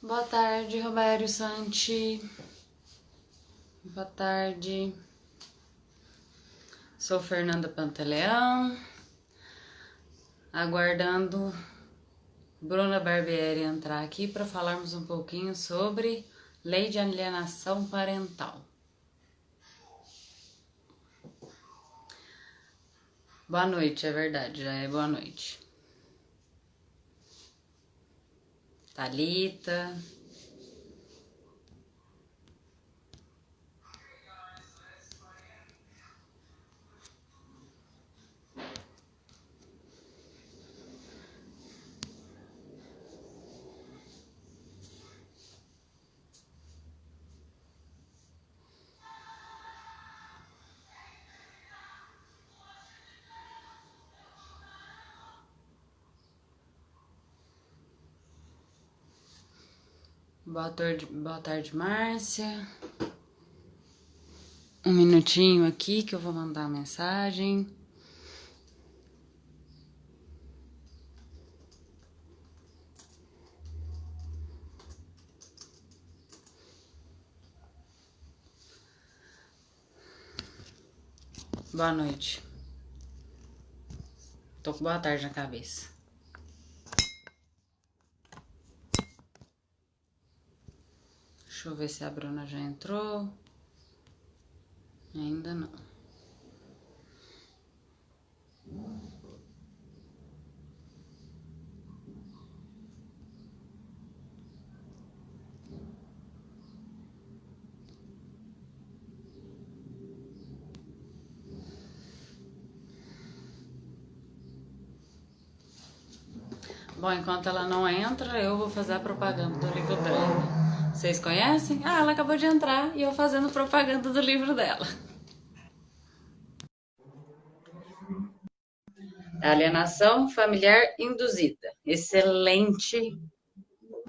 Boa tarde, Romério Santi. Boa tarde. Sou Fernanda Pantaleão, aguardando Bruna Barbieri entrar aqui para falarmos um pouquinho sobre lei de alienação parental. Boa noite, é verdade, já é boa noite. Thalita. Boa tarde, Márcia. Um minutinho aqui que eu vou mandar a mensagem. Boa noite. Tô com boa tarde na cabeça. Deixa eu ver se a Bruna já entrou. Ainda não. Bom, enquanto ela não entra, eu vou fazer a propaganda do livro dela. Vocês conhecem? Ah, ela acabou de entrar e eu fazendo propaganda do livro dela. Alienação familiar induzida. Excelente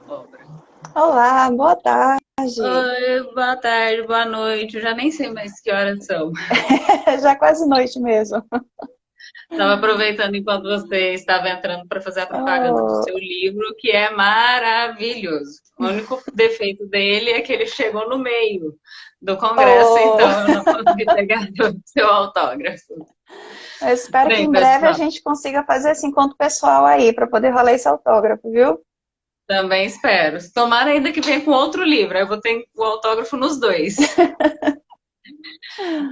obra. Olá, boa tarde. Oi, boa tarde, boa noite. Eu já nem sei mais que horas são. Já quase noite mesmo. Estava aproveitando enquanto você estava entrando para fazer a propaganda do Oh, seu livro, que é maravilhoso. O único defeito dele é que ele chegou no meio do congresso, oh. então eu não consegui pegar o seu autógrafo. Eu espero que Bem, em breve a pessoal, gente consiga fazer esse encontro pessoal aí, para poder rolar esse autógrafo, viu? também espero. Tomara ainda que venha com outro livro, aí eu vou ter o autógrafo nos dois.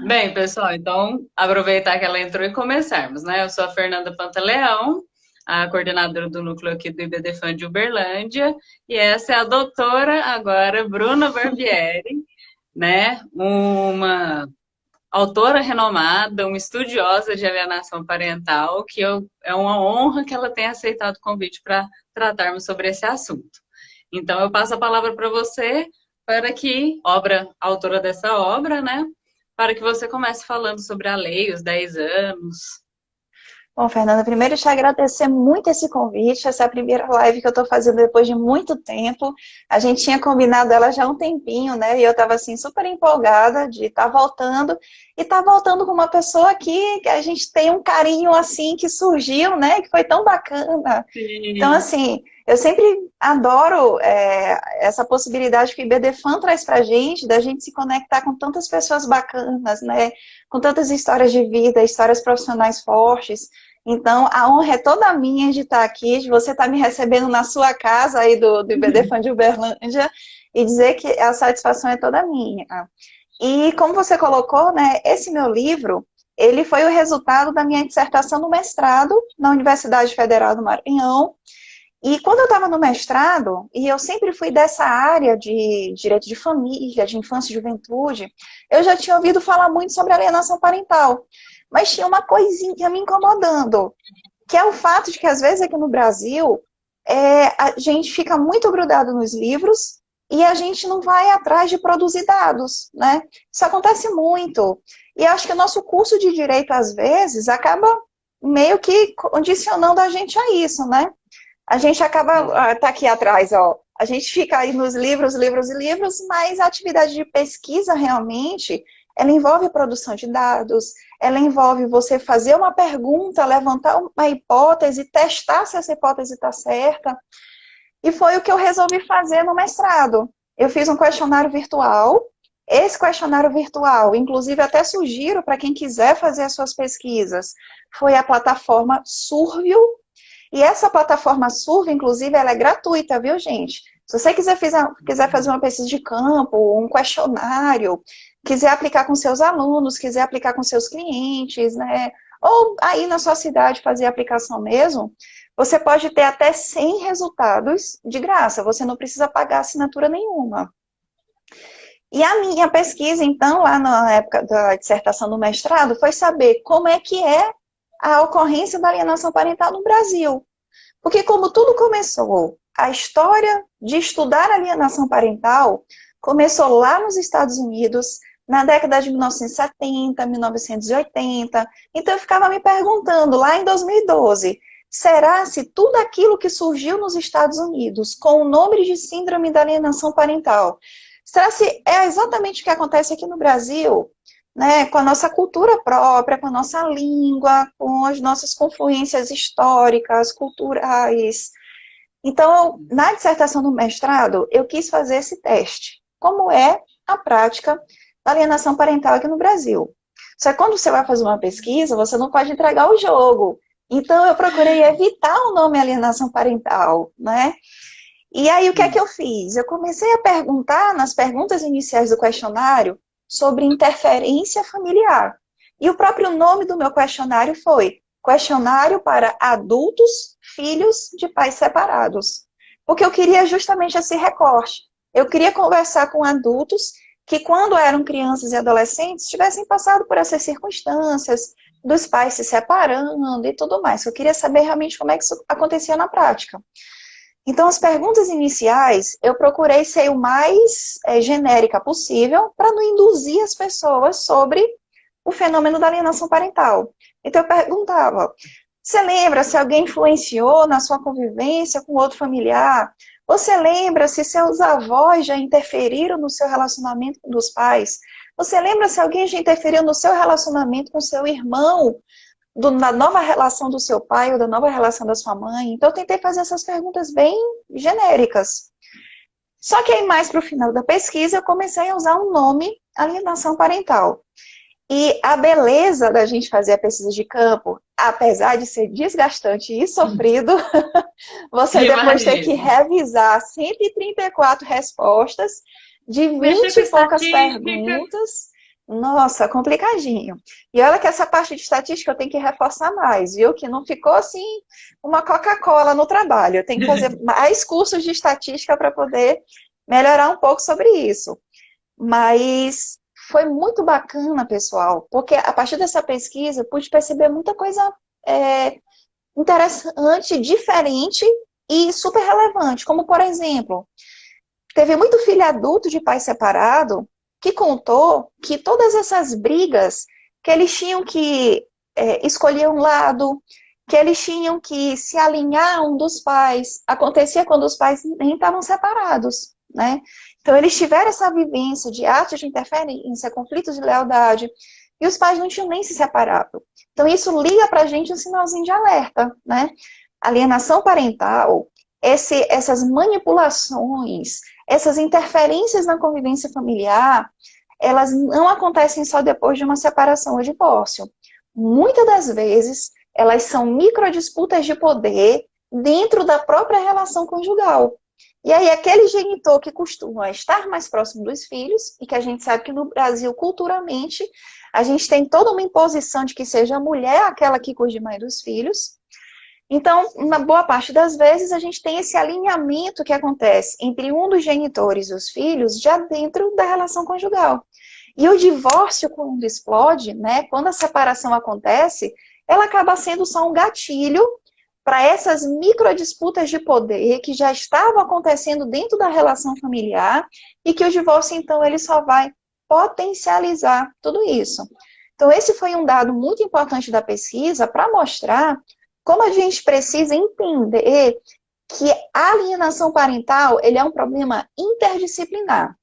Bem, pessoal, então aproveitar que ela entrou e começarmos, né? Eu sou a Fernanda Pantaleão, a coordenadora do núcleo aqui do IBDFAN de Uberlândia, e essa é a doutora agora, Bruna Barbieri, né? Uma autora renomada, uma estudiosa de alienação parental, é uma honra que ela tenha aceitado o convite para tratarmos sobre esse assunto. Então, eu passo a palavra para você, para que, autora dessa obra, né? Para que você comece falando sobre a lei, os 10 anos. Bom, Fernanda, primeiro te agradecer muito esse convite. Essa é a primeira live que eu estou fazendo depois de muito tempo. A gente tinha combinado ela já há um tempinho, né? E eu estava assim super empolgada de estar voltando e estar voltando com uma pessoa que a gente tem um carinho assim que surgiu, né? Que foi tão bacana. Então, Sim. assim, eu sempre adoro essa possibilidade que o IBDFAN traz para a gente, da gente se conectar com tantas pessoas bacanas, né? Com tantas histórias de vida, histórias profissionais fortes. Então, a honra é toda minha de estar aqui, de você estar me recebendo na sua casa aí do IBDFAN de Uberlândia, e dizer que a satisfação é toda minha. E como você colocou, né, esse meu livro, ele foi o resultado da minha dissertação do mestrado na Universidade Federal do Maranhão. E quando eu estava no mestrado, e eu sempre fui dessa área de direito de família, de infância e juventude, eu já tinha ouvido falar muito sobre alienação parental. Mas tinha uma coisinha me incomodando, que é o fato de que, às vezes, aqui no Brasil, a gente fica muito grudado nos livros e a gente não vai atrás de produzir dados, né? Isso acontece muito. E acho que o nosso curso de direito, às vezes, acaba meio que condicionando a gente a isso, né? A gente acaba, tá aqui atrás, ó, a gente fica aí nos livros, livros e livros, mas a atividade de pesquisa realmente, ela envolve produção de dados, ela envolve você fazer uma pergunta, levantar uma hipótese, testar se essa hipótese está certa. E foi o que eu resolvi fazer no mestrado. Eu fiz um questionário virtual. Esse questionário virtual, inclusive até sugiro para quem quiser fazer as suas pesquisas, foi a plataforma Survio. E essa plataforma Survio, inclusive, ela é gratuita, viu, gente? Se você quiser fazer uma pesquisa de campo, um questionário, quiser aplicar com seus alunos, quiser aplicar com seus clientes, né? Ou aí na sua cidade fazer a aplicação mesmo, você pode ter até 100 resultados de graça, você não precisa pagar assinatura nenhuma. E a minha pesquisa, então, lá na época da dissertação do mestrado, foi saber como é que é a ocorrência da alienação parental no Brasil. Porque como tudo começou, a história de estudar alienação parental começou lá nos Estados Unidos, na década de 1970, 1980. Então eu ficava me perguntando, lá em 2012, será se tudo aquilo que surgiu nos Estados Unidos com o nome de síndrome da alienação parental, será se é exatamente o que acontece aqui no Brasil? Né, com a nossa cultura própria, com a nossa língua, com as nossas confluências históricas, culturais. Então, na dissertação do mestrado, eu quis fazer esse teste. Como é a prática da alienação parental aqui no Brasil? Só que quando você vai fazer uma pesquisa, você não pode entregar o jogo. Então, eu procurei evitar o nome alienação parental, né? E aí, o que é que eu fiz? Eu comecei a perguntar, nas perguntas iniciais do questionário, sobre interferência familiar. E o próprio nome do meu questionário foi Questionário para Adultos, Filhos de Pais Separados. Porque eu queria justamente esse recorte. Eu queria conversar com adultos que, quando eram crianças e adolescentes, tivessem passado por essas circunstâncias, dos pais se separando e tudo mais. Eu queria saber realmente como é que isso acontecia na prática. Então, as perguntas iniciais, eu procurei ser o mais genérica possível para não induzir as pessoas sobre o fenômeno da alienação parental. Então, eu perguntava, você lembra se alguém influenciou na sua convivência com outro familiar? Você lembra se seus avós já interferiram no seu relacionamento com os pais? Você lembra se alguém já interferiu no seu relacionamento com seu irmão? Da nova relação do seu pai ou da nova relação da sua mãe. Então, eu tentei fazer essas perguntas bem genéricas. Só que aí, mais para o final da pesquisa, eu comecei a usar um nome, alienação parental. E a beleza da gente fazer a pesquisa de campo, apesar de ser desgastante e sofrido, você depois tem que revisar 134 respostas de 20 e poucas perguntas. Nossa, complicadinho. E olha que essa parte de estatística eu tenho que reforçar mais, viu? Que não ficou assim uma Coca-Cola no trabalho. Eu tenho que fazer mais cursos de estatística para poder melhorar um pouco sobre isso. Mas foi muito bacana, pessoal, porque a partir dessa pesquisa eu pude perceber muita coisa interessante, diferente e super relevante. Como, por exemplo, teve muito filho adulto de pai separado que contou que todas essas brigas, que eles tinham que escolher um lado, que eles tinham que se alinhar a um dos pais, acontecia quando os pais nem estavam separados, né? Então, eles tiveram essa vivência de atos de interferência, conflitos de lealdade, e os pais não tinham nem se separado. Então, isso liga para a gente um sinalzinho de alerta, né? Alienação parental, essas manipulações, essas interferências na convivência familiar, elas não acontecem só depois de uma separação ou divórcio. Muitas das vezes, elas são microdisputas de poder dentro da própria relação conjugal. E aí, aquele genitor que costuma estar mais próximo dos filhos, e que a gente sabe que no Brasil, culturalmente, a gente tem toda uma imposição de que seja a mulher aquela que cuide mais dos filhos. Então, na boa parte das vezes, a gente tem esse alinhamento que acontece entre um dos genitores e os filhos já dentro da relação conjugal. E o divórcio, quando explode, né, quando a separação acontece, ela acaba sendo só um gatilho para essas microdisputas de poder que já estavam acontecendo dentro da relação familiar e que o divórcio, então, ele só vai potencializar tudo isso. Então, esse foi um dado muito importante da pesquisa para mostrar como a gente precisa entender que a alienação parental, ele é um problema interdisciplinar.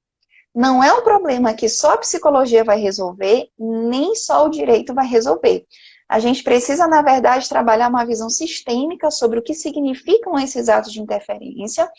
Não é um problema que só a psicologia vai resolver, nem só o direito vai resolver. A gente precisa, na verdade, trabalhar uma visão sistêmica sobre o que significam esses atos de interferência,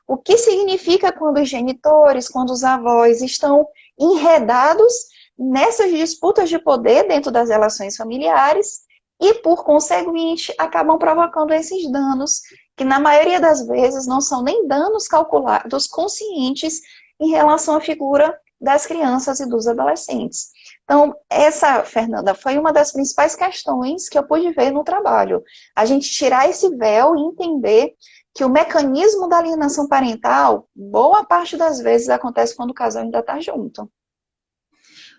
o que significa quando os genitores, quando os avós estão enredados nessas disputas de poder dentro das relações familiares e, por conseguinte, acabam provocando esses danos, que na maioria das vezes não são nem danos calculados conscientes em relação à figura das crianças e dos adolescentes. Então, essa, Fernanda, foi uma das principais questões que eu pude ver no trabalho. A gente tirar esse véu e entender que o mecanismo da alienação parental, boa parte das vezes, acontece quando o casal ainda está junto.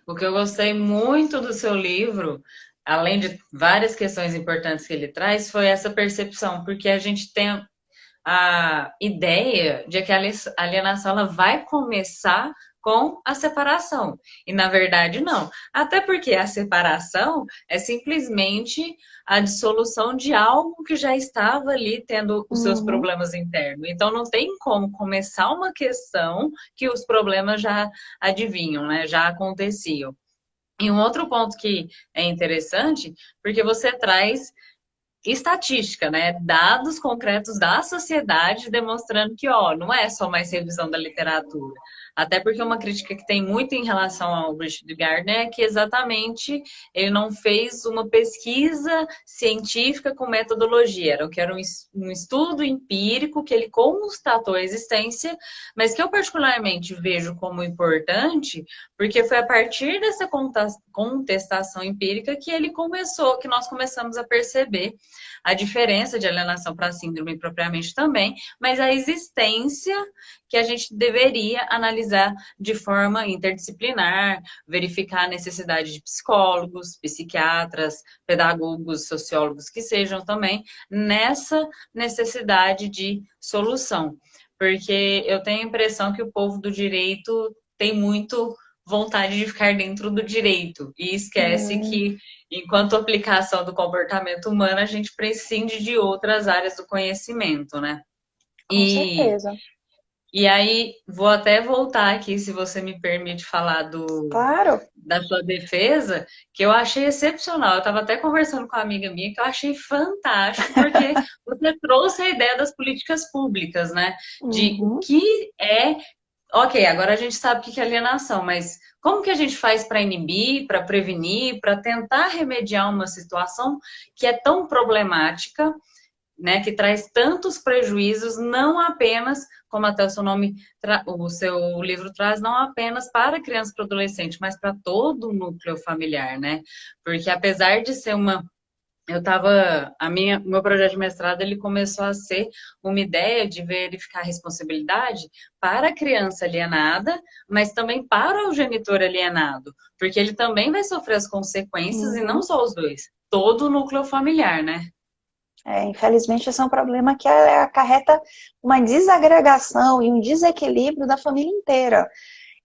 O que eu gostei muito do seu livro, além de várias questões importantes que ele traz, foi essa percepção, porque a gente tem a ideia de que a alienação ela vai começar com a separação. E na verdade não. Até porque a separação é simplesmente a dissolução de algo que já estava ali tendo os seus Uhum. problemas internos. Então não tem como começar uma questão que os problemas já adivinham, né? Já aconteciam. E um outro ponto que é interessante, porque você traz estatística, né? Dados concretos da sociedade demonstrando que, ó, não é só mais revisão da literatura. Até porque uma crítica que tem muito em relação ao Richard Gardner é que exatamente ele não fez uma pesquisa científica com metodologia, era um estudo empírico que ele constatou a existência, mas que eu particularmente vejo como importante, porque foi a partir dessa contestação empírica que que nós começamos a perceber a diferença de alienação para síndrome propriamente também, mas a existência que a gente deveria analisar de forma interdisciplinar, verificar a necessidade de psicólogos, psiquiatras, pedagogos, sociólogos que sejam também nessa necessidade de solução. Porque eu tenho a impressão que o povo do direito tem muito vontade de ficar dentro do direito e esquece que, enquanto aplicação do comportamento humano, a gente prescinde de outras áreas do conhecimento, né? Com E, certeza. e aí, vou até voltar aqui, se você me permite falar Claro. da sua defesa, que eu achei excepcional. Eu estava até conversando com uma amiga minha que eu achei fantástico, porque você trouxe a ideia das políticas públicas, né? De o Uhum. que é. Ok, agora a gente sabe o que é alienação, mas como que a gente faz para inibir, para prevenir, para tentar remediar uma situação que é tão problemática, né, que traz tantos prejuízos, não apenas, como até o seu o seu livro traz, não apenas para criança e para adolescente, mas para todo o núcleo familiar, né? Porque apesar de ser uma o meu projeto de mestrado, ele começou a ser uma ideia de verificar a responsabilidade para a criança alienada, mas também para o genitor alienado, porque ele também vai sofrer as consequências e não Uhum. só os dois, todo o núcleo familiar, né? Infelizmente, esse é um problema que acarreta uma desagregação e um desequilíbrio da família inteira.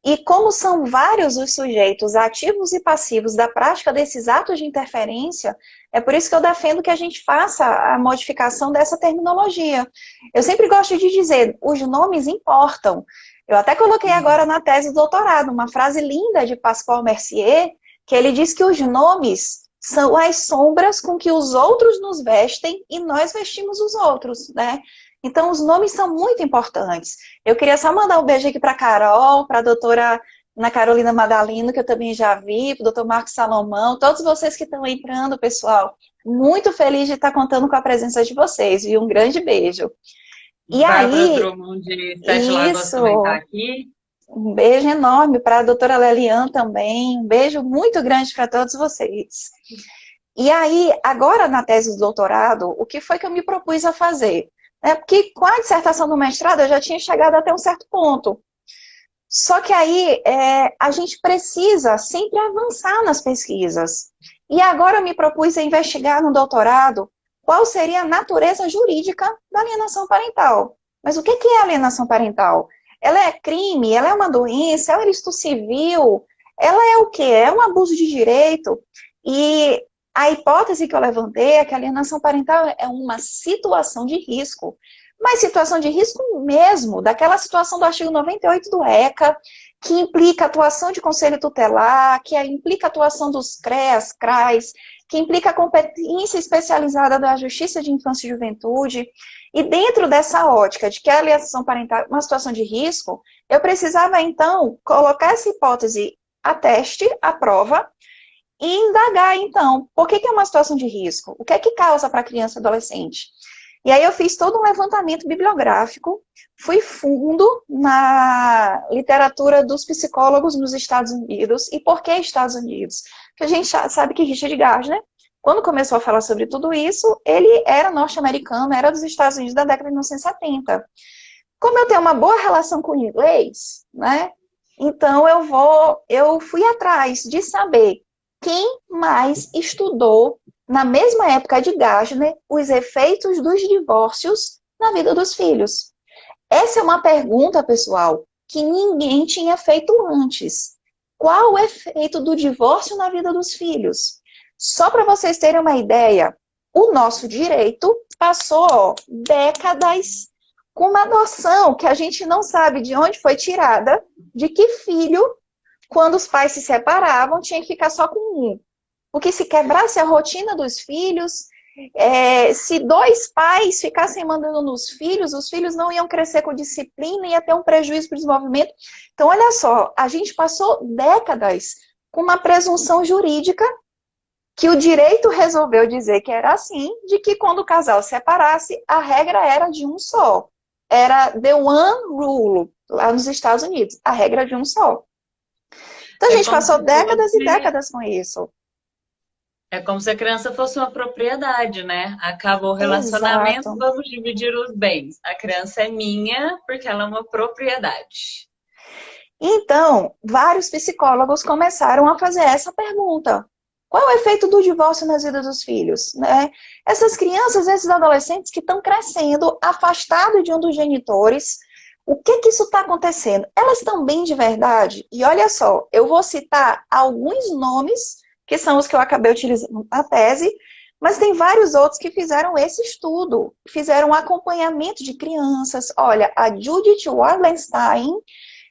E como são vários os sujeitos ativos e passivos da prática desses atos de interferência, é por isso que eu defendo que a gente faça a modificação dessa terminologia. Eu sempre gosto de dizer, os nomes importam. Eu até coloquei agora na tese do doutorado uma frase linda de Pascal Mercier, que ele diz que os nomes são as sombras com que os outros nos vestem e nós vestimos os outros, né? Então, os nomes são muito importantes. Eu queria só mandar um beijo aqui para a Carol, para a doutora Ana Carolina Madalino, que eu também já vi, para o doutor Marcos Salomão, todos vocês que estão entrando, pessoal. Muito feliz de estar contando com a presença de vocês, e um grande beijo. E Bárbara aí, Drummond de Sete Lagoas também está isso, aqui. um beijo enorme para a doutora Lelian também, um beijo muito grande para todos vocês. E aí, agora na tese do doutorado, o que foi que eu me propus a fazer? Porque com a dissertação do mestrado eu já tinha chegado até um certo ponto. Só que aí a gente precisa sempre avançar nas pesquisas. E agora eu me propus a investigar no doutorado qual seria a natureza jurídica da alienação parental. Mas o que é alienação parental? Ela é crime? Ela é uma doença? É um ilícito civil? Ela é o quê? É um abuso de direito? E a hipótese que eu levantei é que a alienação parental é uma situação de risco mas situação de risco mesmo, daquela situação do artigo 98 do ECA, que implica atuação de conselho tutelar, que implica atuação dos CREAS, CRAs, que implica a competência especializada da Justiça de Infância e Juventude, e dentro dessa ótica de que a alienação parental é uma situação de risco, eu precisava, então, colocar essa hipótese a teste, à prova, e indagar, então, por que é uma situação de risco? O que é que causa para a criança e adolescente? E aí eu fiz todo um levantamento bibliográfico, fui fundo na literatura dos psicólogos nos Estados Unidos. E por que Estados Unidos? Porque a gente sabe que Richard Gardner, quando começou a falar sobre tudo isso, ele era norte-americano, era dos Estados Unidos da década de 1970. Como eu tenho uma boa relação com o inglês, né? Então eu fui atrás de saber quem mais estudou, na mesma época de Gardner, os efeitos dos divórcios na vida dos filhos. Essa é uma pergunta, pessoal, que ninguém tinha feito antes. Qual o efeito do divórcio na vida dos filhos? Só para vocês terem uma ideia, o nosso direito passou décadas com uma noção que a gente não sabe de onde foi tirada, de que filho, quando os pais se separavam, tinha que ficar só com um. Porque se quebrasse a rotina dos filhos, se dois pais ficassem mandando nos filhos, os filhos não iam crescer com disciplina, ia ter um prejuízo para o desenvolvimento. Então, olha só, a gente passou décadas com uma presunção jurídica que o direito resolveu dizer que era assim, de que quando o casal separasse, a regra era de um só. Era the one rule, lá nos Estados Unidos, a regra de um só. Então, a gente passou décadas e décadas com isso. É como se a criança fosse uma propriedade, né? Acaba o relacionamento, Exato. vamos dividir os bens. A criança é minha porque ela é uma propriedade. Então, vários psicólogos começaram a fazer essa pergunta. Qual é o efeito do divórcio nas vidas dos filhos? Né? Essas crianças, esses adolescentes que estão crescendo, afastados de um dos genitores, o que isso está acontecendo? Elas estão bem de verdade? E olha só, eu vou citar alguns nomes, que são os que eu acabei utilizando na tese, mas tem vários outros que fizeram esse estudo, fizeram um acompanhamento de crianças. Olha, a Judith Wallenstein,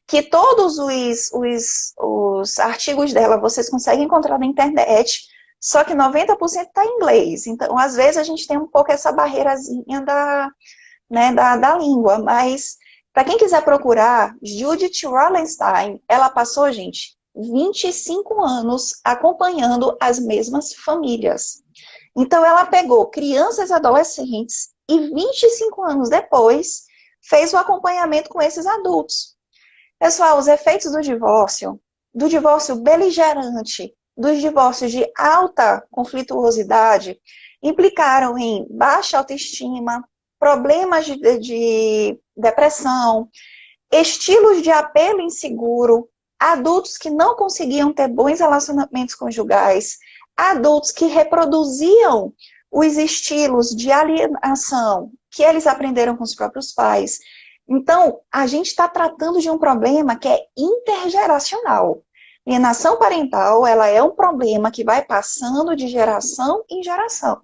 que todos os artigos dela vocês conseguem encontrar na internet, só que 90% está em inglês. Então, às vezes, a gente tem um pouco essa barreirazinha da língua. Mas, para quem quiser procurar, Judith Wallenstein, ela passou, gente, 25 anos acompanhando as mesmas famílias. Então, ela pegou crianças e adolescentes e 25 anos depois, fez o acompanhamento com esses adultos. Pessoal, os efeitos do divórcio beligerante, dos divórcios de alta conflituosidade, implicaram em baixa autoestima, problemas de depressão, estilos de apelo inseguro, adultos que não conseguiam ter bons relacionamentos conjugais, adultos que reproduziam os estilos de alienação que eles aprenderam com os próprios pais. Então, a gente está tratando de um problema que é intergeracional. Alienação parental, ela é um problema que vai passando de geração em geração.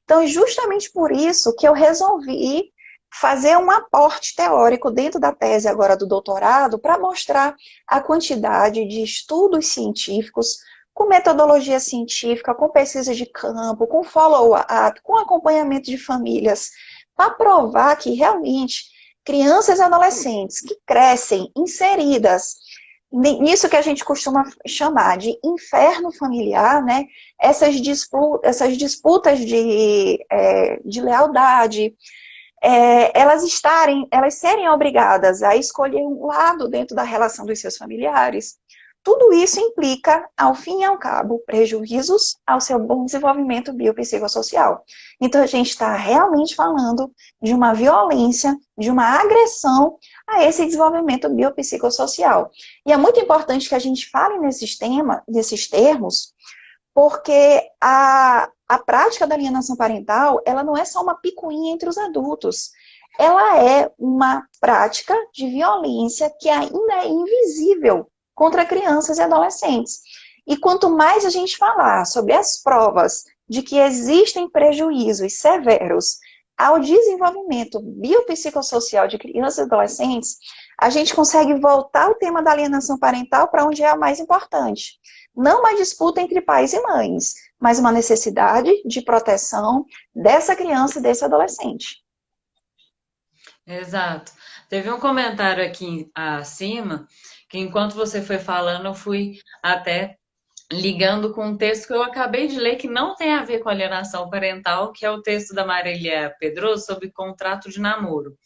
Então, é justamente por isso que eu resolvi fazer um aporte teórico dentro da tese agora do doutorado para mostrar a quantidade de estudos científicos com metodologia científica, com pesquisa de campo, com follow-up, com acompanhamento de famílias, para provar que realmente crianças e adolescentes que crescem inseridas nisso que a gente costuma chamar de inferno familiar, né? Essas disputas de lealdade, elas serem obrigadas a escolher um lado dentro da relação dos seus familiares, tudo isso implica, ao fim e ao cabo, prejuízos ao seu bom desenvolvimento biopsicossocial. Então, a gente está realmente falando de uma violência, de uma agressão a esse desenvolvimento biopsicossocial. E é muito importante que a gente fale nesses termos, porque a prática da alienação parental, ela não é só uma picuinha entre os adultos. Ela é uma prática de violência que ainda é invisível contra crianças e adolescentes. E quanto mais a gente falar sobre as provas de que existem prejuízos severos ao desenvolvimento biopsicossocial de crianças e adolescentes, a gente consegue voltar o tema da alienação parental para onde é a mais importante. Não uma disputa entre pais e mães, mas uma necessidade de proteção dessa criança e desse adolescente. Exato. Teve um comentário aqui acima, que enquanto você foi falando, eu fui até ligando com um texto que eu acabei de ler, que não tem a ver com alienação parental, que é o texto da Marília Pedroso sobre contrato de namoro.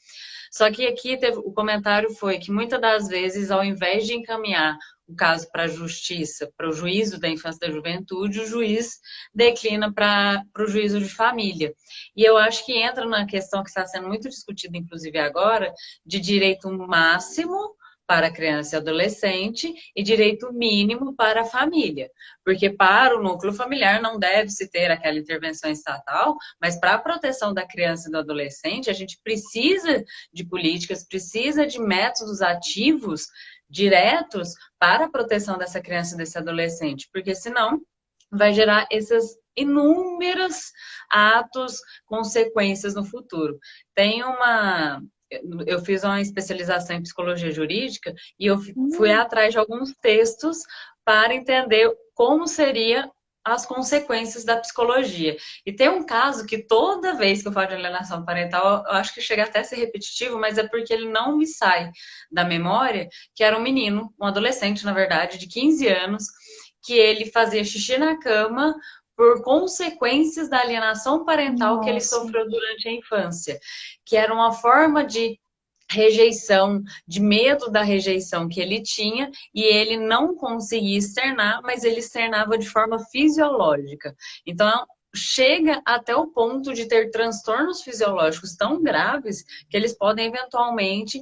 Só que aqui o comentário foi que muitas das vezes, ao invés de encaminhar o caso para a justiça, para o juízo da infância e da juventude, o juiz declina para o juízo de família. E eu acho que entra na questão que está sendo muito discutida, inclusive agora, de direito máximo para a criança e adolescente e direito mínimo para a família. Porque para o núcleo familiar não deve-se ter aquela intervenção estatal, mas para a proteção da criança e do adolescente, a gente precisa de políticas, precisa de métodos ativos, diretos, para a proteção dessa criança e desse adolescente. Porque senão vai gerar esses inúmeros atos, consequências no futuro. Tem uma... Eu fiz uma especialização em psicologia jurídica e eu fui atrás de alguns textos para entender como seria as consequências da psicologia. E tem um caso que toda vez que eu falo de alienação parental, eu acho que chega até a ser repetitivo, mas é porque ele não me sai da memória, que era um menino, um adolescente, na verdade, de 15 anos, que ele fazia xixi na cama por consequências da alienação parental que ele sofreu durante a infância, que era uma forma de rejeição, de medo da rejeição que ele tinha, e ele não conseguia externar, mas ele externava de forma fisiológica. Então, chega até o ponto de ter transtornos fisiológicos tão graves que eles podem eventualmente,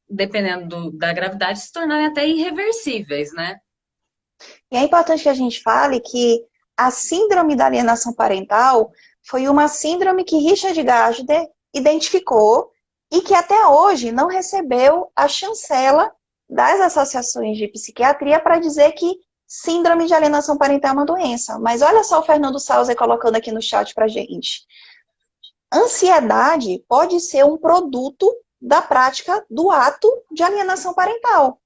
dependendo da gravidade, se tornarem até irreversíveis, né? E é importante que a gente fale que a síndrome da alienação parental foi uma síndrome que Richard Gardner identificou e que até hoje não recebeu a chancela das associações de psiquiatria para dizer que síndrome de alienação parental é uma doença. Mas olha só o Fernando Sauser colocando aqui no chat para gente. Ansiedade pode ser um produto da prática do ato de alienação parental.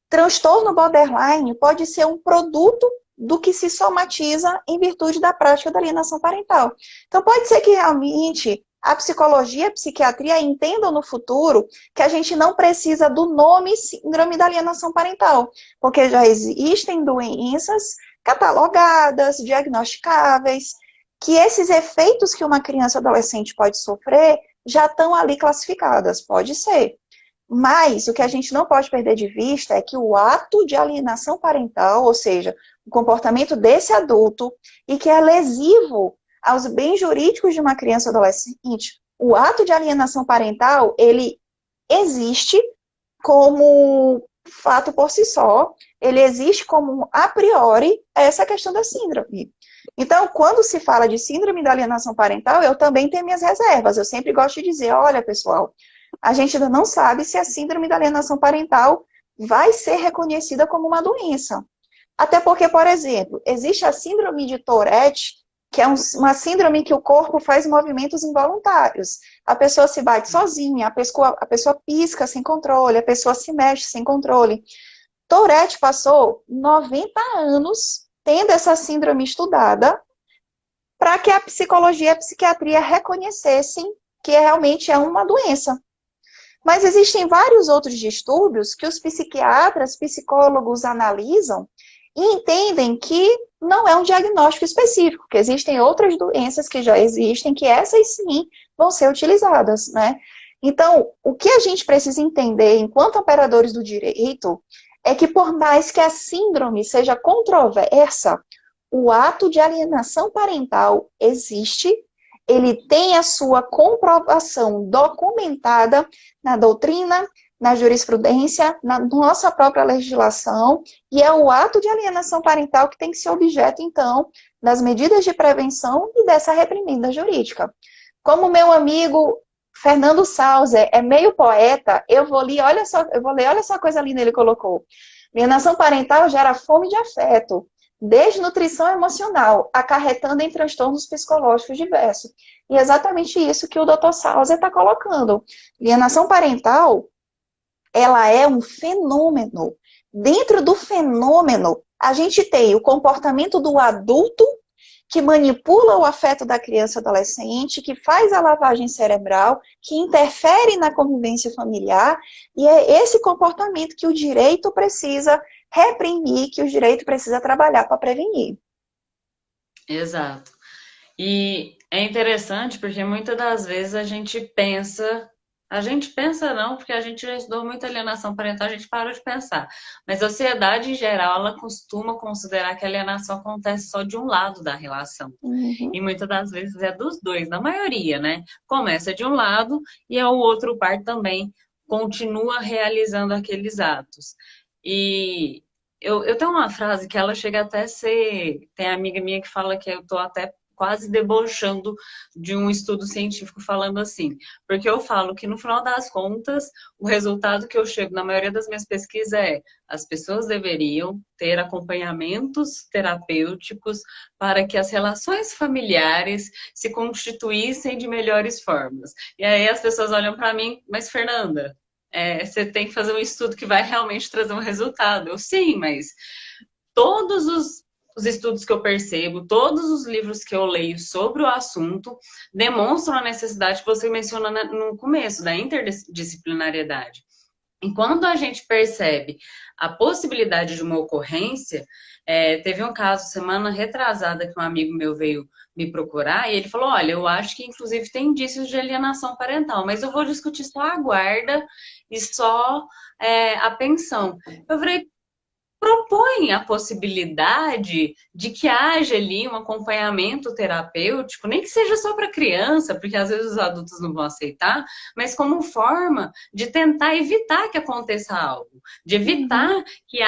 Transtorno borderline pode ser um produto do que se somatiza em virtude da prática da alienação parental. Então, pode ser que realmente a psicologia e a psiquiatria entendam no futuro que a gente não precisa do nome síndrome da alienação parental, porque já existem doenças catalogadas, diagnosticáveis, que esses efeitos que uma criança ou adolescente pode sofrer já estão ali classificadas, pode ser. Mas o que a gente não pode perder de vista é que o ato de alienação parental, ou seja, o comportamento desse adulto, e que é lesivo aos bens jurídicos de uma criança ou adolescente, o ato de alienação parental, ele existe como fato por si só, ele existe como a priori essa questão da síndrome. Então, quando se fala de síndrome da alienação parental, eu também tenho minhas reservas. Eu sempre gosto de dizer, olha, pessoal, a gente ainda não sabe se a síndrome da alienação parental vai ser reconhecida como uma doença. Até porque, por exemplo, existe a síndrome de Tourette, que é uma síndrome que o corpo faz movimentos involuntários. A pessoa se bate sozinha, a pessoa pisca sem controle, a pessoa se mexe sem controle. Tourette passou 90 anos tendo essa síndrome estudada para que a psicologia e a psiquiatria reconhecessem que realmente é uma doença. Mas existem vários outros distúrbios que os psiquiatras, psicólogos analisam e entendem que não é um diagnóstico específico, que existem outras doenças que já existem, que essas sim vão ser utilizadas, né? Então, o que a gente precisa entender enquanto operadores do direito é que por mais que a síndrome seja controversa, o ato de alienação parental existe, ele tem a sua comprovação documentada na doutrina, na jurisprudência, na nossa própria legislação, e é o ato de alienação parental que tem que ser objeto, então, das medidas de prevenção e dessa reprimenda jurídica. Como meu amigo Fernando Sauser é meio poeta, eu vou ler, olha só a coisa linda ele colocou. Alienação parental gera fome de afeto, desnutrição emocional, acarretando em transtornos psicológicos diversos. E é exatamente isso que o Dr. Sauser está colocando. Alienação parental, ela é um fenômeno. Dentro do fenômeno, a gente tem o comportamento do adulto que manipula o afeto da criança e adolescente, que faz a lavagem cerebral, que interfere na convivência familiar, e é esse comportamento que o direito precisa reprimir, que o direito precisa trabalhar para prevenir. Exato. E é interessante porque muitas das vezes a gente pensa não, porque a gente já estudou muita alienação parental, a gente parou de pensar. Mas a sociedade em geral, ela costuma considerar que a alienação acontece só de um lado da relação. Uhum. E muitas das vezes é dos dois, na maioria, né? Começa de um lado e o outro par também continua realizando aqueles atos. E eu tenho uma frase que ela chega até a ser. Tem amiga minha que fala que eu tô até quase debochando de um estudo científico falando assim. Porque eu falo que no final das contas, o resultado que eu chego na maioria das minhas pesquisas é as pessoas deveriam ter acompanhamentos terapêuticos para que as relações familiares se constituíssem de melhores formas. E aí as pessoas olham para mim, mas Fernanda, você tem que fazer um estudo que vai realmente trazer um resultado. Eu sim, mas todos os estudos que eu percebo, todos os livros que eu leio sobre o assunto demonstram a necessidade que você mencionou no começo, da interdisciplinariedade. Enquanto a gente percebe a possibilidade de uma ocorrência, teve um caso semana retrasada que um amigo meu veio me procurar e ele falou, olha, eu acho que inclusive tem indícios de alienação parental, mas eu vou discutir só a guarda e só a pensão. Eu falei, propõe a possibilidade de que haja ali um acompanhamento terapêutico, nem que seja só para criança, porque às vezes os adultos não vão aceitar, mas como forma de tentar evitar que aconteça algo, de evitar que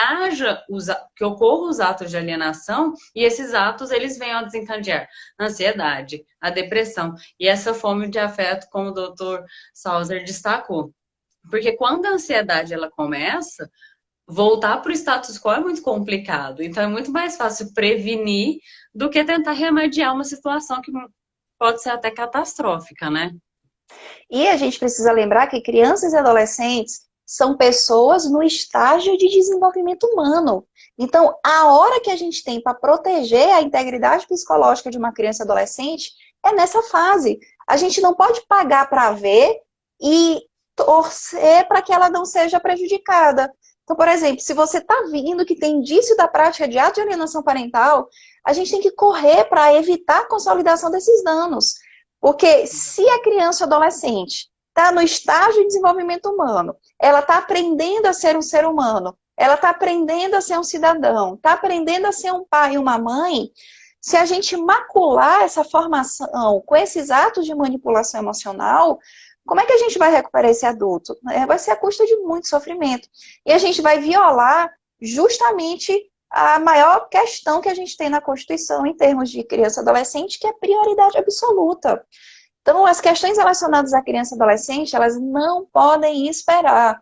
que ocorram os atos de alienação e esses atos eles venham a desencadear a ansiedade, a depressão e essa fome de afeto, como o Dr. Sauser destacou. Porque quando a ansiedade ela começa, voltar para o status quo é muito complicado. Então, é muito mais fácil prevenir do que tentar remediar uma situação que pode ser até catastrófica, né? E a gente precisa lembrar que crianças e adolescentes são pessoas no estágio de desenvolvimento humano. Então, a hora que a gente tem para proteger a integridade psicológica de uma criança e adolescente é nessa fase. A gente não pode pagar para ver e torcer para que ela não seja prejudicada. Então, por exemplo, se você está vendo que tem indício da prática de ato de alienação parental, a gente tem que correr para evitar a consolidação desses danos. Porque se a criança ou adolescente está no estágio de desenvolvimento humano, ela está aprendendo a ser um ser humano, ela está aprendendo a ser um cidadão, está aprendendo a ser um pai e uma mãe, se a gente macular essa formação com esses atos de manipulação emocional, como é que a gente vai recuperar esse adulto? Vai ser à custa de muito sofrimento. E a gente vai violar justamente a maior questão que a gente tem na Constituição em termos de criança e adolescente, que é prioridade absoluta. Então, as questões relacionadas à criança e adolescente, elas não podem esperar.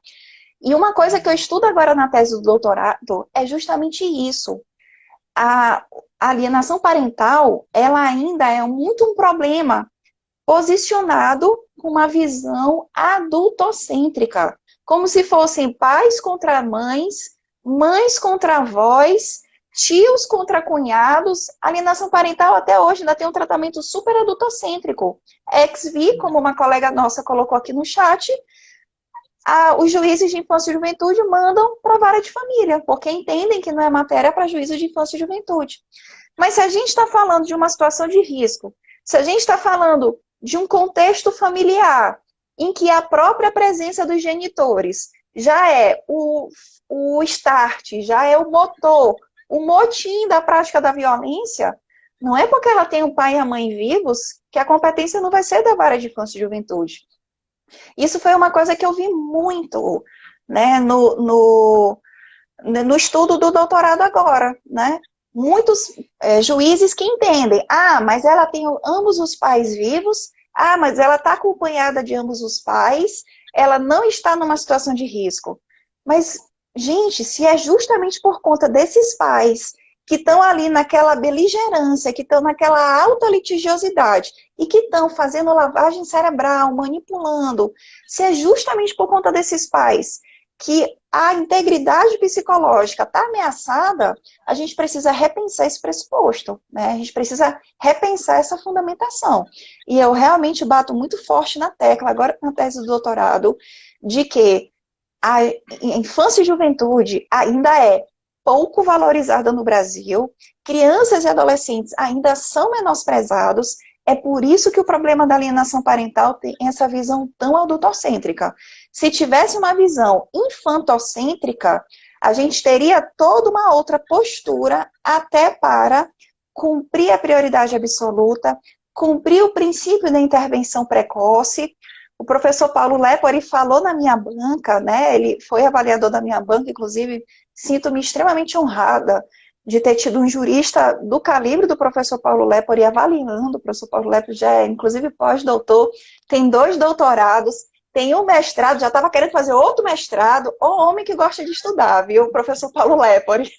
E uma coisa que eu estudo agora na tese do doutorado é justamente isso. A alienação parental, ela ainda é muito um problema posicionado com uma visão adultocêntrica, como se fossem pais contra mães, mães contra avós, tios contra cunhados. A alienação parental até hoje ainda tem um tratamento super adultocêntrico. Ex-vi, como uma colega nossa colocou aqui no chat, os juízes de infância e juventude mandam para a vara de família, porque entendem que não é matéria para juízes de infância e juventude. Mas se a gente está falando de uma situação de risco, se a gente está falando de um contexto familiar em que a própria presença dos genitores já é o start, já é o motor, o motim da prática da violência, não é porque ela tem o pai e a mãe vivos que a competência não vai ser da vara de infância e juventude. Isso foi uma coisa que eu vi muito, né, no estudo do doutorado agora, né? Muitos juízes que entendem, mas ela tem ambos os pais vivos, mas ela está acompanhada de ambos os pais, ela não está numa situação de risco. Mas, gente, se é justamente por conta desses pais que estão ali naquela beligerância, que estão naquela alta litigiosidade e que estão fazendo lavagem cerebral, manipulando, se é justamente por conta desses pais que a integridade psicológica está ameaçada, a gente precisa repensar esse pressuposto, né? A gente precisa repensar essa fundamentação. E eu realmente bato muito forte na tecla, agora na tese do doutorado, de que a infância e juventude ainda é pouco valorizada no Brasil, crianças e adolescentes ainda são menosprezados, é por isso que o problema da alienação parental tem essa visão tão adultocêntrica. Se tivesse uma visão infantocêntrica, a gente teria toda uma outra postura até para cumprir a prioridade absoluta, cumprir o princípio da intervenção precoce. O professor Paulo Lepori falou na minha banca, né? Ele foi avaliador da minha banca, inclusive sinto-me extremamente honrada de ter tido um jurista do calibre do professor Paulo Lepori avaliando. O professor Paulo Lepori já é, inclusive, pós-doutor, tem 2 doutorados, tem um mestrado, já estava querendo fazer outro mestrado, o homem que gosta de estudar, viu, o professor Paulo Lepori.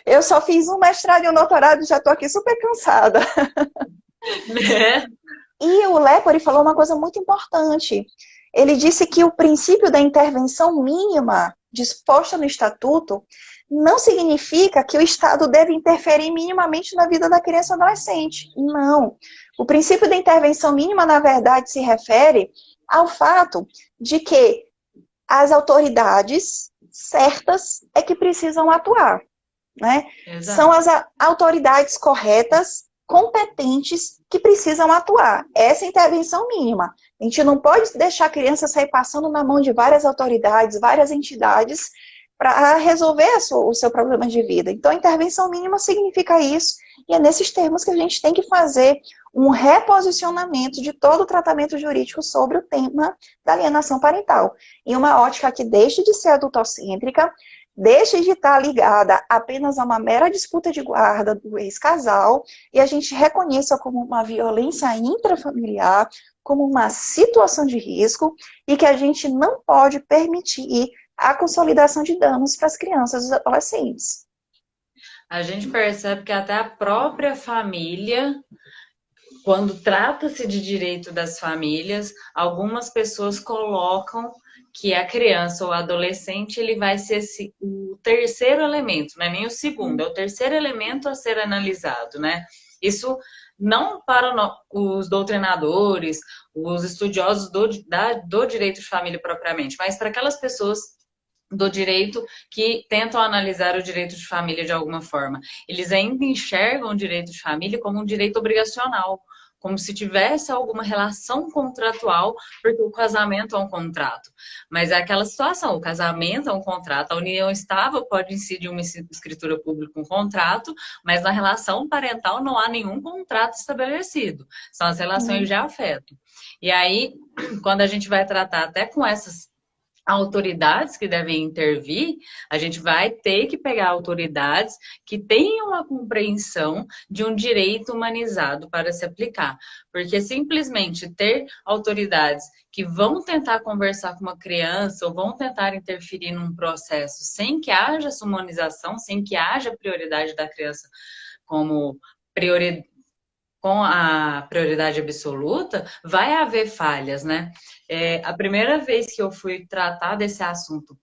Eu só fiz um mestrado e um doutorado e já estou aqui super cansada. Né? E o Lepori falou uma coisa muito importante. Ele disse que o princípio da intervenção mínima disposta no Estatuto não significa que o Estado deve interferir minimamente na vida da criança ou adolescente. Não. O princípio da intervenção mínima, na verdade, se refere ao fato de que as autoridades certas é que precisam atuar, né? São as autoridades corretas, competentes, que precisam atuar. Essa é a intervenção mínima. A gente não pode deixar a criança sair passando na mão de várias autoridades, várias entidades, para resolver o seu problema de vida. Então, a intervenção mínima significa isso, e é nesses termos que a gente tem que fazer um reposicionamento de todo o tratamento jurídico sobre o tema da alienação parental. Em uma ótica que deixe de ser adultocêntrica, deixe de estar ligada apenas a uma mera disputa de guarda do ex-casal, e a gente reconheça como uma violência intrafamiliar, como uma situação de risco, e que a gente não pode permitir a consolidação de danos para as crianças e adolescentes. A gente percebe que até a própria família, quando trata-se de direito das famílias, algumas pessoas colocam que a criança ou adolescente ele vai ser o terceiro elemento, não é nem o segundo, é o terceiro elemento a ser analisado, né? Isso não para os doutrinadores, os estudiosos do direito de família propriamente, mas para aquelas pessoas do direito que tentam analisar o direito de família de alguma forma. Eles ainda enxergam o direito de família como um direito obrigacional, como se tivesse alguma relação contratual, porque o casamento é um contrato. Mas é aquela situação, o casamento é um contrato, a união estável pode incidir uma escritura pública, um contrato, mas na relação parental não há nenhum contrato estabelecido. São as relações de afeto. E aí, quando a gente vai tratar até com essas autoridades que devem intervir, a gente vai ter que pegar autoridades que tenham uma compreensão de um direito humanizado para se aplicar. Porque simplesmente ter autoridades que vão tentar conversar com uma criança ou vão tentar interferir num processo sem que haja essa humanização, sem que haja prioridade da criança como prioridade, com a prioridade absoluta, vai haver falhas, né? A primeira vez que eu fui tratar desse assunto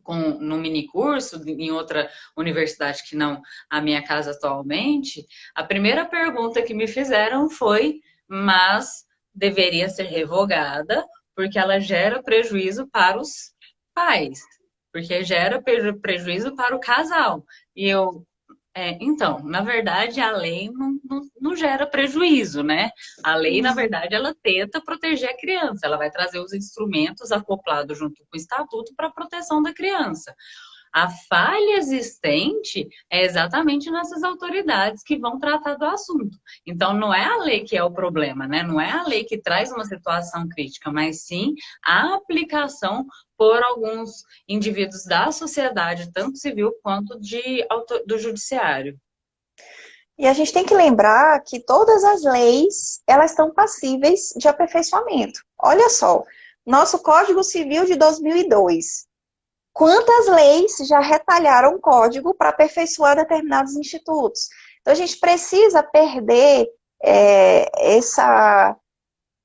num minicurso, em outra universidade que não a minha casa atualmente, a primeira pergunta que me fizeram foi, mas deveria ser revogada, porque ela gera prejuízo para os pais, porque gera prejuízo para o casal. E eu... então, na verdade, a lei não gera prejuízo, né? A lei, na verdade, ela tenta proteger a criança. Ela vai trazer os instrumentos acoplados junto com o estatuto para a proteção da criança. A falha existente é exatamente nessas autoridades que vão tratar do assunto. Então, não é a lei que é o problema, né? Não é a lei que traz uma situação crítica, mas sim a aplicação por alguns indivíduos da sociedade, tanto civil quanto do judiciário. E a gente tem que lembrar que todas as leis, elas estão passíveis de aperfeiçoamento. Olha só, nosso Código Civil de 2002 Quantas leis já retalharam o código para aperfeiçoar determinados institutos? Então, a gente precisa perder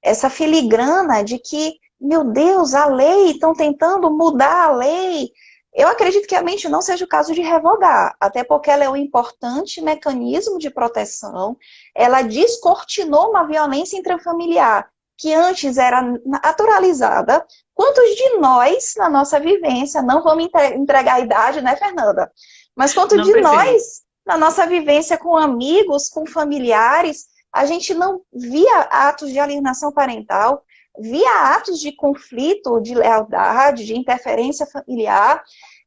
essa filigrana de que, meu Deus, a lei, estão tentando mudar a lei. Eu acredito que realmente não seja o caso de revogar, até porque ela é um importante mecanismo de proteção, ela descortinou uma violência intrafamiliar que antes era naturalizada. Quantos de nós, na nossa vivência, não vamos entregar a idade, né, Fernanda? Mas quantos Não de precisa. nós, na nossa vivência com amigos, com familiares, a gente não via atos de alienação parental, via atos de conflito, de lealdade, de interferência familiar,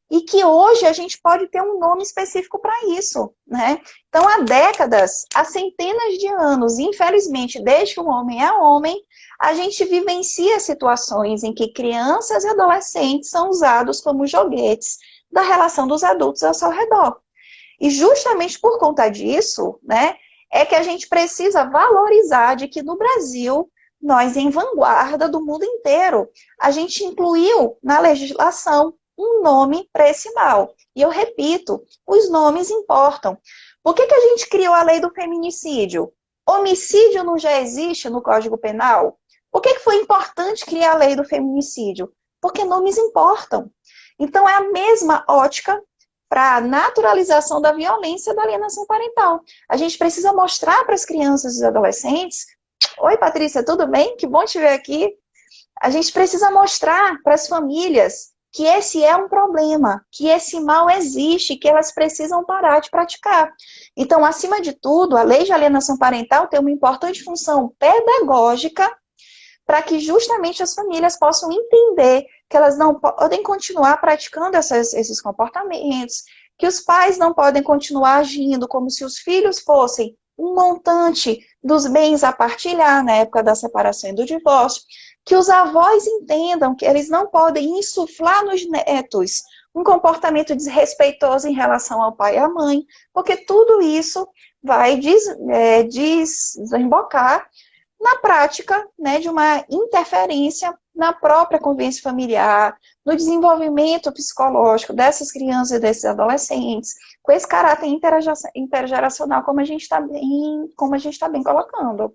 e que hoje a gente pode ter um nome específico para isso, né? Então, há décadas, há centenas de anos, infelizmente, desde que o homem é homem, a gente vivencia situações em que crianças e adolescentes são usados como joguetes da relação dos adultos ao seu redor. E justamente por conta disso, né, é que a gente precisa valorizar de que no Brasil, nós em vanguarda do mundo inteiro, a gente incluiu na legislação um nome para esse mal. E eu repito, os nomes importam. Por que a gente criou a lei do feminicídio? Homicídio não já existe no Código Penal? Por que foi importante criar a lei do feminicídio? Porque nomes importam. Então, é a mesma ótica para a naturalização da violência da alienação parental. A gente precisa mostrar para as crianças e adolescentes. Oi, Patrícia, tudo bem? Que bom te ver aqui. A gente precisa mostrar para as famílias que esse é um problema, que esse mal existe, que elas precisam parar de praticar. Então, acima de tudo, a lei de alienação parental tem uma importante função pedagógica para que justamente as famílias possam entender que elas não podem continuar praticando esses comportamentos, que os pais não podem continuar agindo como se os filhos fossem um montante dos bens a partilhar na época da separação e do divórcio, que os avós entendam que eles não podem insuflar nos netos um comportamento desrespeitoso em relação ao pai e à mãe, porque tudo isso vai desembocar na prática, né, de uma interferência na própria convivência familiar, no desenvolvimento psicológico dessas crianças e desses adolescentes, com esse caráter intergeracional, como a gente está bem colocando.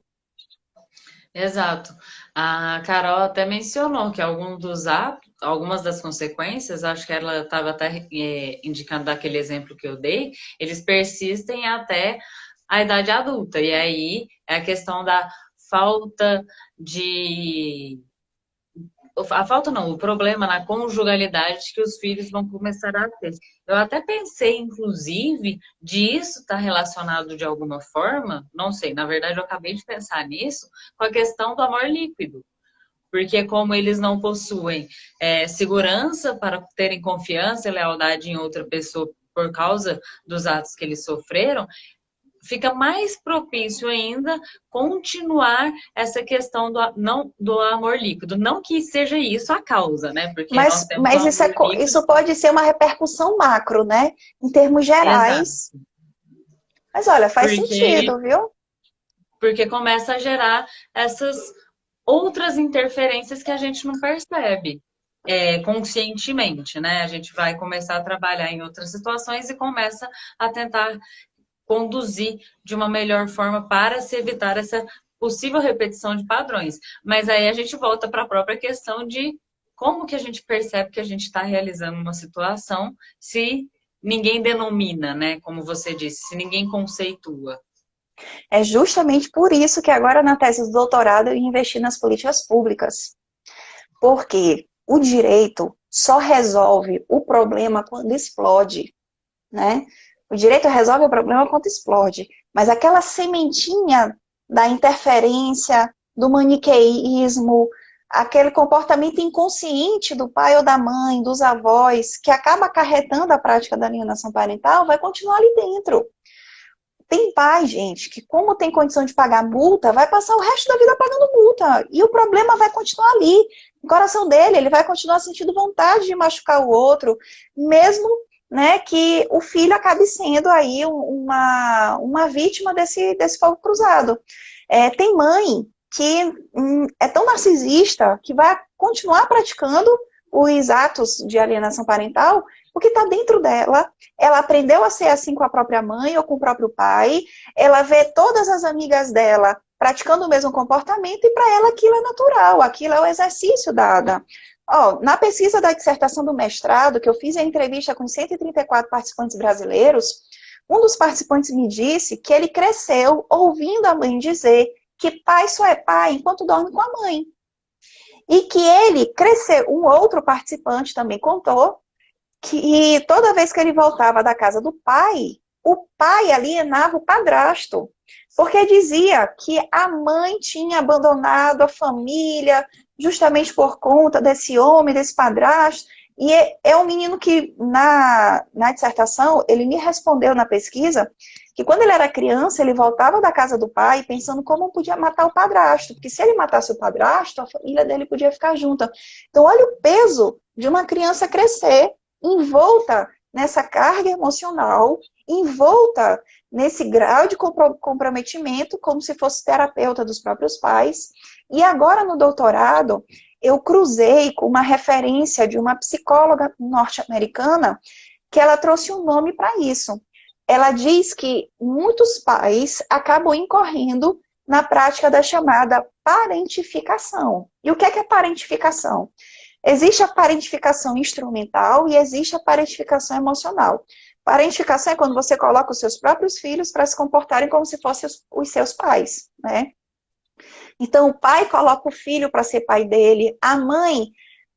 Exato. A Carol até mencionou que algumas das consequências, acho que ela estava até indicando daquele exemplo que eu dei, eles persistem até a idade adulta. E aí é a questão da falta de. A falta não, o problema na conjugalidade que os filhos vão começar a ter. Eu até pensei, inclusive, de isso estar relacionado de alguma forma, não sei, na verdade eu acabei de pensar nisso, com a questão do amor líquido. Porque como eles não possuem segurança para terem confiança e lealdade em outra pessoa por causa dos atos que eles sofreram, fica mais propício ainda continuar essa questão do amor líquido. Não que seja isso a causa, né? Porque nós temos mas isso pode ser uma repercussão macro, né? Em termos gerais. Exato. Mas olha, faz sentido, viu? Porque começa a gerar essas outras interferências que a gente não percebe conscientemente, né? A gente vai começar a trabalhar em outras situações e começa a tentar conduzir de uma melhor forma para se evitar essa possível repetição de padrões. Mas aí a gente volta para a própria questão de como que a gente percebe que a gente está realizando uma situação se ninguém denomina, né? Como você disse, se ninguém conceitua. É justamente por isso que agora na tese do doutorado eu investi nas políticas públicas. Porque o direito só resolve o problema quando explode, né? O direito resolve o problema quando explode. Mas aquela sementinha da interferência, do maniqueísmo, aquele comportamento inconsciente do pai ou da mãe, dos avós, que acaba acarretando a prática da alienação parental, vai continuar ali dentro. Tem pai, gente, que como tem condição de pagar multa, vai passar o resto da vida pagando multa. E o problema vai continuar ali. No coração dele, ele vai continuar sentindo vontade de machucar o outro, mesmo, né, que o filho acabe sendo aí uma vítima desse fogo cruzado. Tem mãe que é tão narcisista que vai continuar praticando os atos de alienação parental, porque está dentro dela, ela aprendeu a ser assim com a própria mãe ou com o próprio pai, ela vê todas as amigas dela praticando o mesmo comportamento e para ela aquilo é natural, aquilo é o exercício dada. Ó, na pesquisa da dissertação do mestrado, que eu fiz a entrevista com 134 participantes brasileiros, um dos participantes me disse que ele cresceu ouvindo a mãe dizer que pai só é pai enquanto dorme com a mãe. E que ele cresceu, um outro participante também contou, que toda vez que ele voltava da casa do pai, o pai alienava o padrasto, porque dizia que a mãe tinha abandonado a família justamente por conta desse homem, desse padrasto. E é um menino que, na dissertação, ele me respondeu na pesquisa que quando ele era criança, ele voltava da casa do pai pensando como podia matar o padrasto, porque se ele matasse o padrasto, a família dele podia ficar junta. Então, olha o peso de uma criança crescer envolta nessa carga emocional, envolta nesse grau de comprometimento, como se fosse terapeuta dos próprios pais. E agora, no doutorado, eu cruzei com uma referência de uma psicóloga norte-americana que ela trouxe um nome para isso. Ela diz que muitos pais acabam incorrendo na prática da chamada parentificação. E o que é parentificação? Existe a parentificação instrumental e existe a parentificação emocional. Parentificação é quando você coloca os seus próprios filhos para se comportarem como se fossem os seus pais, né? Então, o pai coloca o filho para ser pai dele, a mãe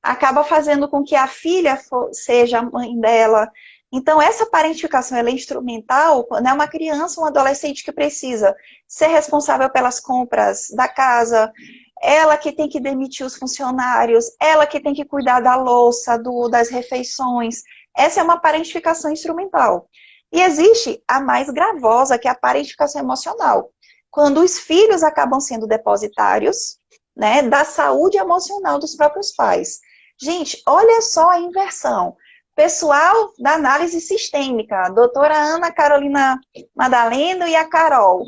acaba fazendo com que a filha seja a mãe dela. Então, essa parentificação ela é instrumental quando é uma criança, um adolescente que precisa ser responsável pelas compras da casa, ela que tem que demitir os funcionários, ela que tem que cuidar da louça, das refeições. Essa é uma parentificação instrumental. E existe a mais gravosa, que é a parentificação emocional. Quando os filhos acabam sendo depositários, né, da saúde emocional dos próprios pais. Gente, olha só a inversão. Pessoal da análise sistêmica, a doutora Ana Carolina Madaleno e a Carol.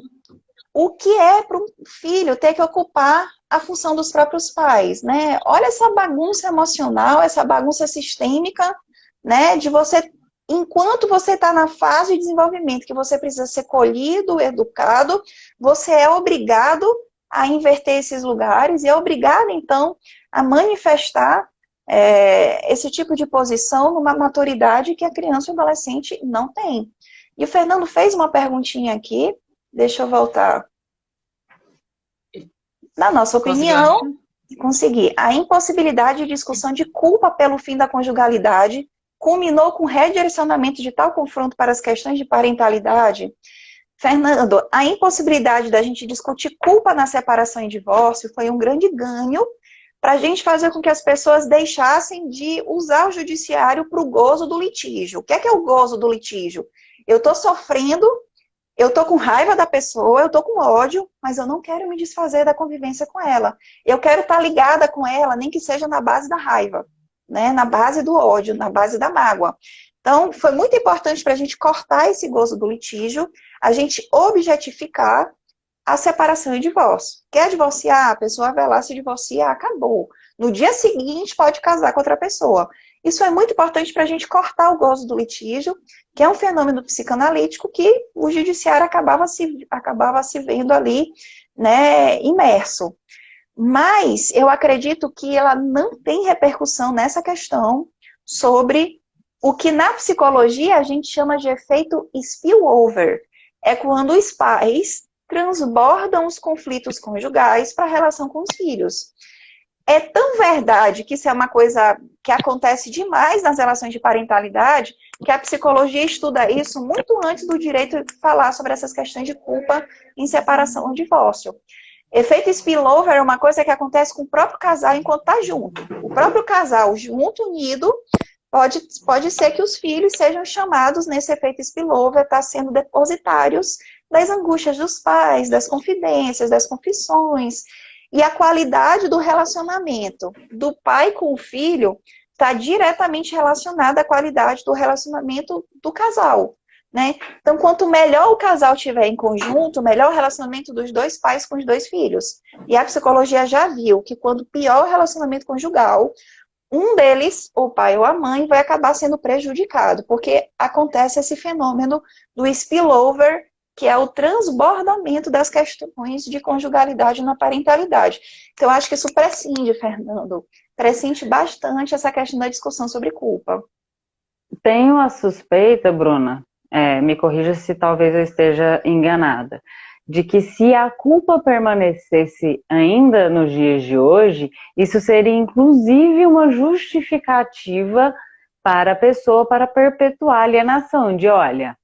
O que é para um filho ter que ocupar a função dos próprios pais, né? Olha essa bagunça emocional, essa bagunça sistêmica, né? De você, enquanto você está na fase de desenvolvimento, que você precisa ser colhido, educado, você é obrigado a inverter esses lugares e é obrigado, então, a manifestar esse tipo de posição numa maturidade que a criança e o adolescente não tem. E o Fernando fez uma perguntinha aqui, deixa eu voltar. Na nossa opinião, consegui. A impossibilidade de discussão de culpa pelo fim da conjugalidade culminou com o redirecionamento de tal confronto para as questões de parentalidade. Fernando, a impossibilidade da gente discutir culpa na separação e divórcio foi um grande ganho para a gente fazer com que as pessoas deixassem de usar o judiciário para o gozo do litígio. O que é o gozo do litígio? Eu estou sofrendo, eu estou com raiva da pessoa, eu estou com ódio, mas eu não quero me desfazer da convivência com ela. Eu quero estar ligada com ela, nem que seja na base da raiva, né? Na base do ódio, na base da mágoa. Então, foi muito importante para a gente cortar esse gozo do litígio, a gente objetificar a separação e divórcio. Quer divorciar? A pessoa vai lá, se divorcia, acabou. No dia seguinte, pode casar com outra pessoa. Isso é muito importante para a gente cortar o gozo do litígio, que é um fenômeno psicanalítico que o judiciário acabava se vendo ali, né, imerso. Mas eu acredito que ela não tem repercussão nessa questão sobre o que na psicologia a gente chama de efeito spillover. É quando os pais transbordam os conflitos conjugais para a relação com os filhos. É tão verdade que isso é uma coisa que acontece demais nas relações de parentalidade, que a psicologia estuda isso muito antes do direito de falar sobre essas questões de culpa em separação ou divórcio. Efeito spillover é uma coisa que acontece com o próprio casal enquanto está junto. O próprio casal junto, unido, pode ser que os filhos sejam chamados nesse efeito spillover, tá sendo depositários das angústias dos pais, das confidências, das confissões. E a qualidade do relacionamento do pai com o filho está diretamente relacionada à qualidade do relacionamento do casal, né? Então, quanto melhor o casal tiver em conjunto, melhor o relacionamento dos dois pais com os dois filhos. E a psicologia já viu que quando pior o relacionamento conjugal, um deles, o pai ou a mãe, vai acabar sendo prejudicado, porque acontece esse fenômeno do spillover, que é o transbordamento das questões de conjugalidade na parentalidade. Então, eu acho que isso prescinde, Fernando, prescinde bastante essa questão da discussão sobre culpa. Tenho a suspeita, Bruna, me corrija se talvez eu esteja enganada, de que se a culpa permanecesse ainda nos dias de hoje, isso seria inclusive uma justificativa para a pessoa para perpetuar a alienação, de olha,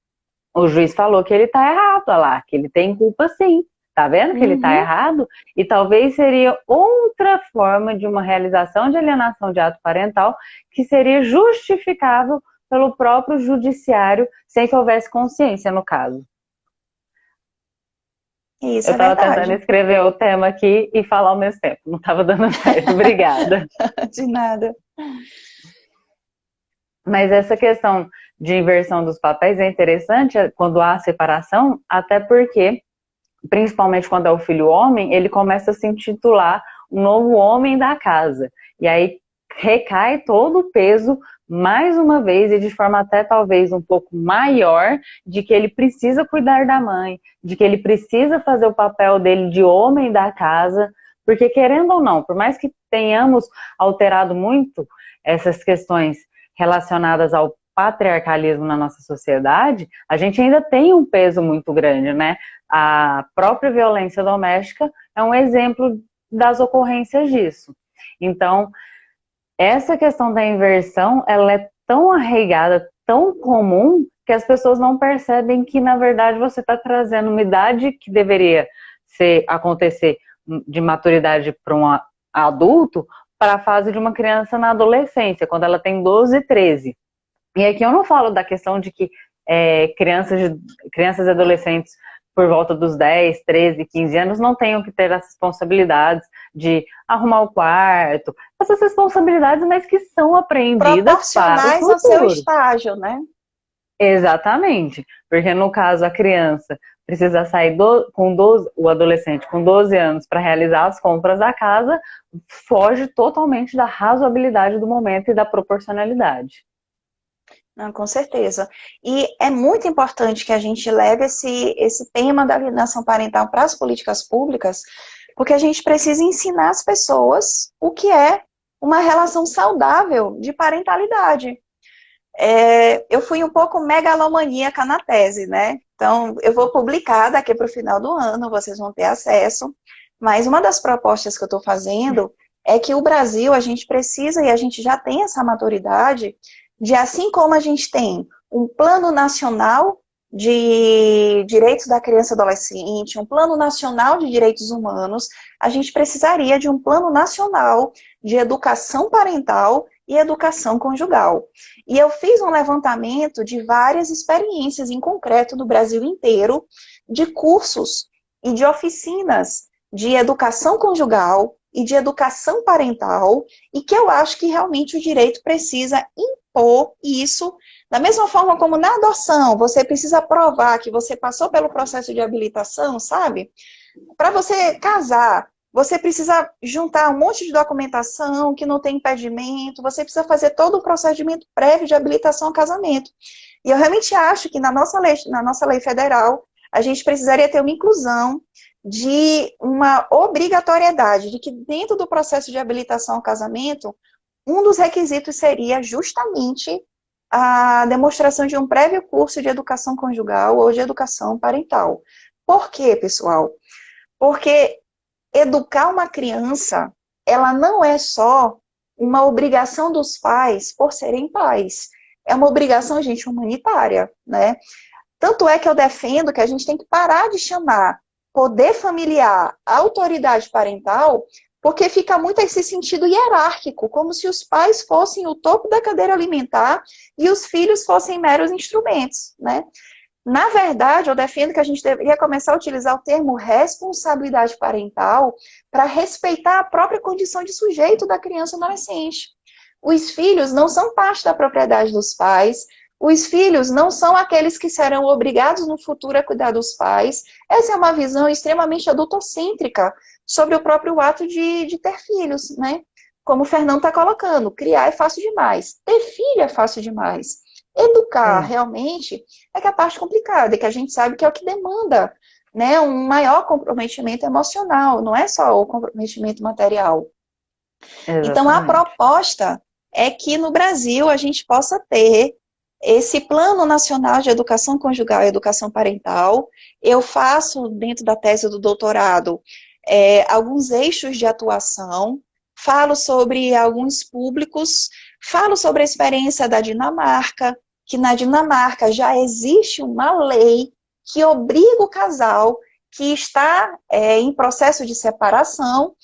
o juiz falou que ele está errado, olha lá, que ele tem culpa sim, tá vendo que ele está errado? E talvez seria outra forma de uma realização de alienação de ato parental que seria justificável pelo próprio judiciário, sem que houvesse consciência no caso. Isso eu é estava verdade. tentando escrever o tema aqui e falar ao mesmo tempo. Não estava dando certo. Obrigada. De nada. Mas essa questão de inversão dos papéis é interessante quando há separação, até porque, principalmente quando é o filho homem, ele começa a se intitular o novo homem da casa. E aí recai todo o peso, mais uma vez, e de forma até talvez um pouco maior, de que ele precisa cuidar da mãe, de que ele precisa fazer o papel dele de homem da casa, porque querendo ou não, por mais que tenhamos alterado muito essas questões relacionadas ao patriarcalismo na nossa sociedade, a gente ainda tem um peso muito grande, né? A própria violência doméstica é um exemplo das ocorrências disso. Então, essa questão da inversão, ela é tão arraigada, tão comum, que as pessoas não percebem que, na verdade, você está trazendo uma idade que deveria acontecer de maturidade para um adulto, para a fase de uma criança na adolescência, quando ela tem 12, 13. E aqui eu não falo da questão de que crianças e adolescentes por volta dos 10, 13, 15 anos não tenham que ter as responsabilidades de arrumar o quarto, essas responsabilidades, mas que são aprendidas proporcionais para o ao seu futuro. estágio, né? Exatamente, porque no caso a criança precisa sair o adolescente com 12 anos para realizar as compras da casa, foge totalmente da razoabilidade do momento e da proporcionalidade. Não, com certeza. E é muito importante que a gente leve esse tema da alienação parental para as políticas públicas, porque a gente precisa ensinar as pessoas o que é uma relação saudável de parentalidade. Eu fui um pouco megalomaníaca na tese, né? Então, eu vou publicar daqui para o final do ano, vocês vão ter acesso. Mas uma das propostas que eu estou fazendo é que o Brasil, a gente precisa, e a gente já tem essa maturidade, de assim como a gente tem um plano nacional de direitos da criança e adolescente, um plano nacional de direitos humanos, a gente precisaria de um plano nacional de educação parental e educação conjugal. E eu fiz um levantamento de várias experiências em concreto no Brasil inteiro, de cursos e de oficinas de educação conjugal e de educação parental, e que eu acho que realmente o direito precisa impor isso, da mesma forma como na adoção, você precisa provar que você passou pelo processo de habilitação, sabe? Para você casar, você precisa juntar um monte de documentação que não tem impedimento, você precisa fazer todo o procedimento prévio de habilitação ao casamento. E eu realmente acho que na nossa lei federal, a gente precisaria ter uma inclusão de uma obrigatoriedade, de que dentro do processo de habilitação ao casamento, um dos requisitos seria justamente a demonstração de um prévio curso de educação conjugal ou de educação parental. Por quê, pessoal? Porque educar uma criança, ela não é só uma obrigação dos pais por serem pais. É uma obrigação, gente, humanitária, né? Tanto é que eu defendo que a gente tem que parar de chamar poder familiar, autoridade parental, porque fica muito esse sentido hierárquico, como se os pais fossem o topo da cadeira alimentar e os filhos fossem meros instrumentos, né? Na verdade, eu defendo que a gente deveria começar a utilizar o termo responsabilidade parental para respeitar a própria condição de sujeito da criança e adolescente. Os filhos não são parte da propriedade dos pais, os filhos não são aqueles que serão obrigados no futuro a cuidar dos pais. Essa é uma visão extremamente adultocêntrica sobre o próprio ato de ter filhos, né? como o Fernando está colocando, criar é fácil demais, ter filho é fácil demais. Educar, realmente, é que é a parte complicada, e que a gente sabe que é o que demanda, né, um maior comprometimento emocional, não é só o comprometimento material. Então, a Exatamente. proposta é que no Brasil a gente possa ter esse Plano Nacional de Educação Conjugal e Educação Parental. Eu faço, dentro da tese do doutorado, alguns eixos de atuação, falo sobre alguns públicos, falo sobre a experiência da Dinamarca, que na Dinamarca já existe uma lei que obriga o casal que está em processo de separação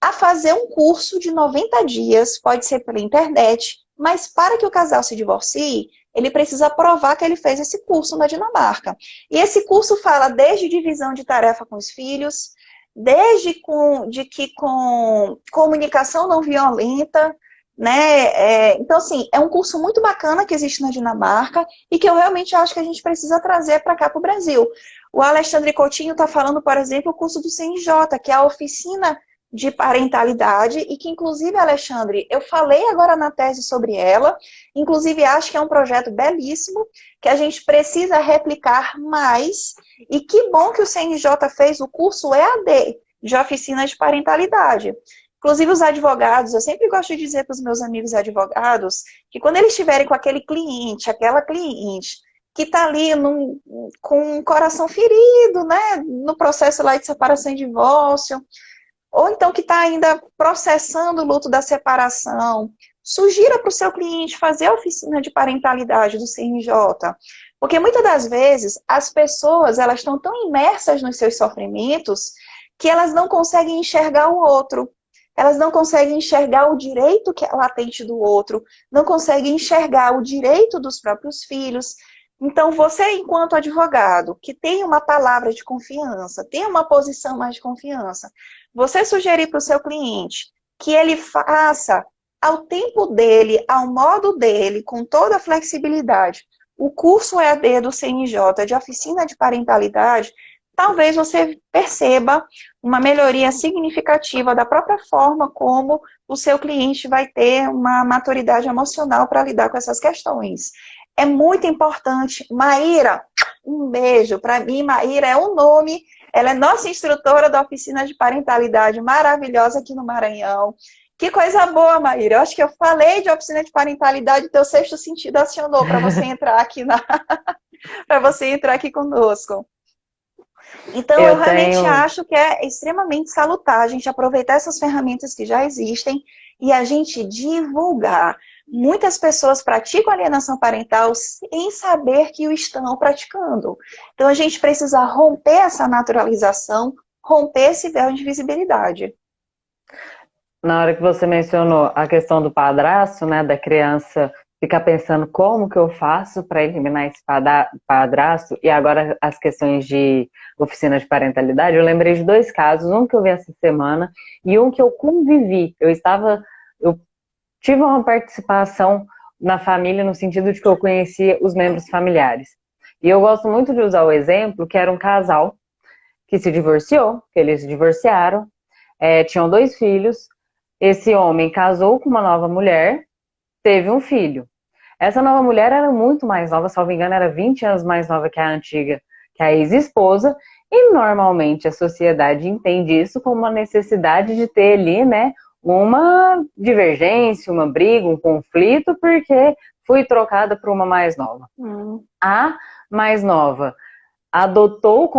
a fazer um curso de 90 dias, pode ser pela internet, mas para que o casal se divorcie, ele precisa provar que ele fez esse curso na Dinamarca. E esse curso fala desde divisão de tarefa com os filhos, desde com comunicação não violenta, né? Então, assim, é um curso muito bacana que existe na Dinamarca e que eu realmente acho que a gente precisa trazer para cá para o Brasil. O Alexandre Coutinho está falando, por exemplo, o curso do CNJ, que é a oficina de parentalidade, e que, inclusive, Alexandre, eu falei agora na tese sobre ela, inclusive acho que é um projeto belíssimo, que a gente precisa replicar mais, e que bom que o CNJ fez o curso EAD, de oficina de parentalidade. Inclusive, os advogados, eu sempre gosto de dizer para os meus amigos advogados, que quando eles estiverem com aquele cliente, aquela cliente, que está ali com o coração ferido, né, no processo lá de separação e divórcio, ou então que está ainda processando o luto da separação, sugira para o seu cliente fazer a oficina de parentalidade do CNJ, porque muitas das vezes as pessoas elas estão tão imersas nos seus sofrimentos que elas não conseguem enxergar o outro, elas não conseguem enxergar o direito que é latente do outro, não conseguem enxergar o direito dos próprios filhos. Então, você, enquanto advogado, que tem uma palavra de confiança, tem uma posição mais de confiança, você sugerir para o seu cliente que ele faça ao tempo dele, ao modo dele, com toda a flexibilidade, o curso EAD do CNJ de oficina de parentalidade, talvez você perceba uma melhoria significativa da própria forma como o seu cliente vai ter uma maturidade emocional para lidar com essas questões. É muito importante. Maíra, um beijo. Para mim, Maíra é um nome. Ela é nossa instrutora da oficina de parentalidade maravilhosa aqui no Maranhão. Que coisa boa, Maíra. Eu acho que eu falei de oficina de parentalidade, teu sexto sentido acionou para você entrar aqui para você entrar aqui conosco. Então, eu realmente acho que é extremamente salutar a gente aproveitar essas ferramentas que já existem e a gente divulgar. Muitas pessoas praticam alienação parental sem saber que o estão praticando. Então, a gente precisa romper essa naturalização, romper esse véu de invisibilidade. Na hora que você mencionou a questão do padrasto, né, da criança ficar pensando como que eu faço para eliminar esse padrasto, e agora as questões de oficina de parentalidade, eu lembrei de dois casos, um que eu vi essa semana e um que eu convivi. Eu tive uma participação na família no sentido de que eu conhecia os membros familiares. E eu gosto muito de usar o exemplo que era um casal que se divorciou, que eles se divorciaram, tinham 2 filhos, esse homem casou com uma nova mulher, teve um filho. Essa nova mulher era muito mais nova, salvo engano, era 20 anos mais nova que a antiga, que a ex-esposa, e normalmente a sociedade entende isso como uma necessidade de ter ali, né, uma divergência, uma briga, um conflito, porque fui trocada por uma mais nova. A mais nova adotou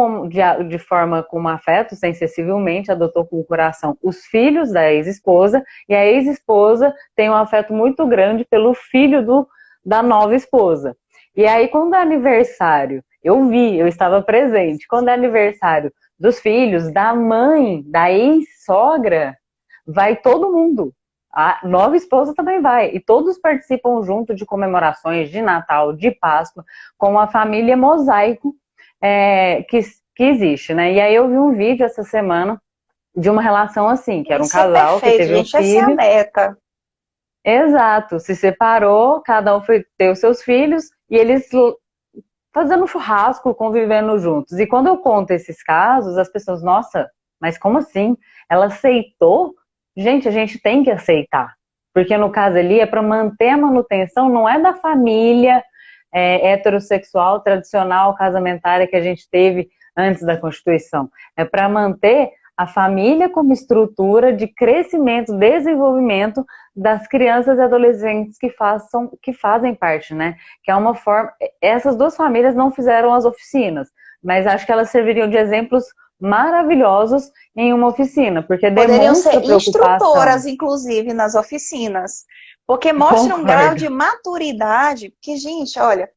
de forma com afeto, sensivelmente, adotou com o coração os filhos da ex-esposa, e a ex-esposa tem um afeto muito grande pelo filho da nova esposa. E aí, quando é aniversário, eu estava presente, quando é aniversário dos filhos, da mãe, da ex-sogra, vai todo mundo. A nova esposa também vai. E todos participam junto de comemorações de Natal, de Páscoa, com a família mosaico que existe, né? E aí eu vi um vídeo essa semana de uma relação assim, que era um casal que teve um filho. Essa é a meta. Exato. Se separou, cada um foi ter os seus filhos e eles fazendo churrasco, convivendo juntos. E quando eu conto esses casos, as pessoas, nossa, mas como assim? Ela aceitou gente, a gente tem que aceitar. Porque no caso ali é para manter a manutenção, não é da família heterossexual, tradicional, casamentária que a gente teve antes da Constituição. É para manter a família como estrutura de crescimento, desenvolvimento das crianças e adolescentes que fazem parte, né? Que é uma forma... Essas duas famílias não fizeram as oficinas, mas acho que elas serviriam de exemplos maravilhosos em uma oficina, porque poderiam ser demonstra preocupação. instrutoras, inclusive, nas oficinas, porque mostra um grau de maturidade que, gente, olha,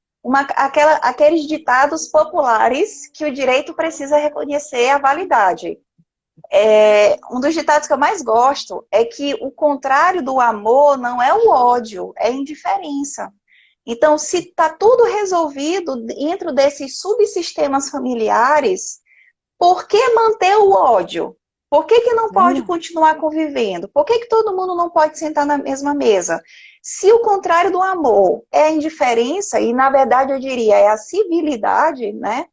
aqueles ditados populares que o direito precisa reconhecer a validade. Um dos ditados que eu mais gosto é que o contrário do amor não é o ódio, é a indiferença. Então, se está tudo resolvido dentro desses subsistemas familiares, por que manter o ódio? Por que não pode continuar convivendo? Por que todo mundo não pode sentar na mesma mesa? Se o contrário do amor é a indiferença, e na verdade eu diria é a civilidade, né?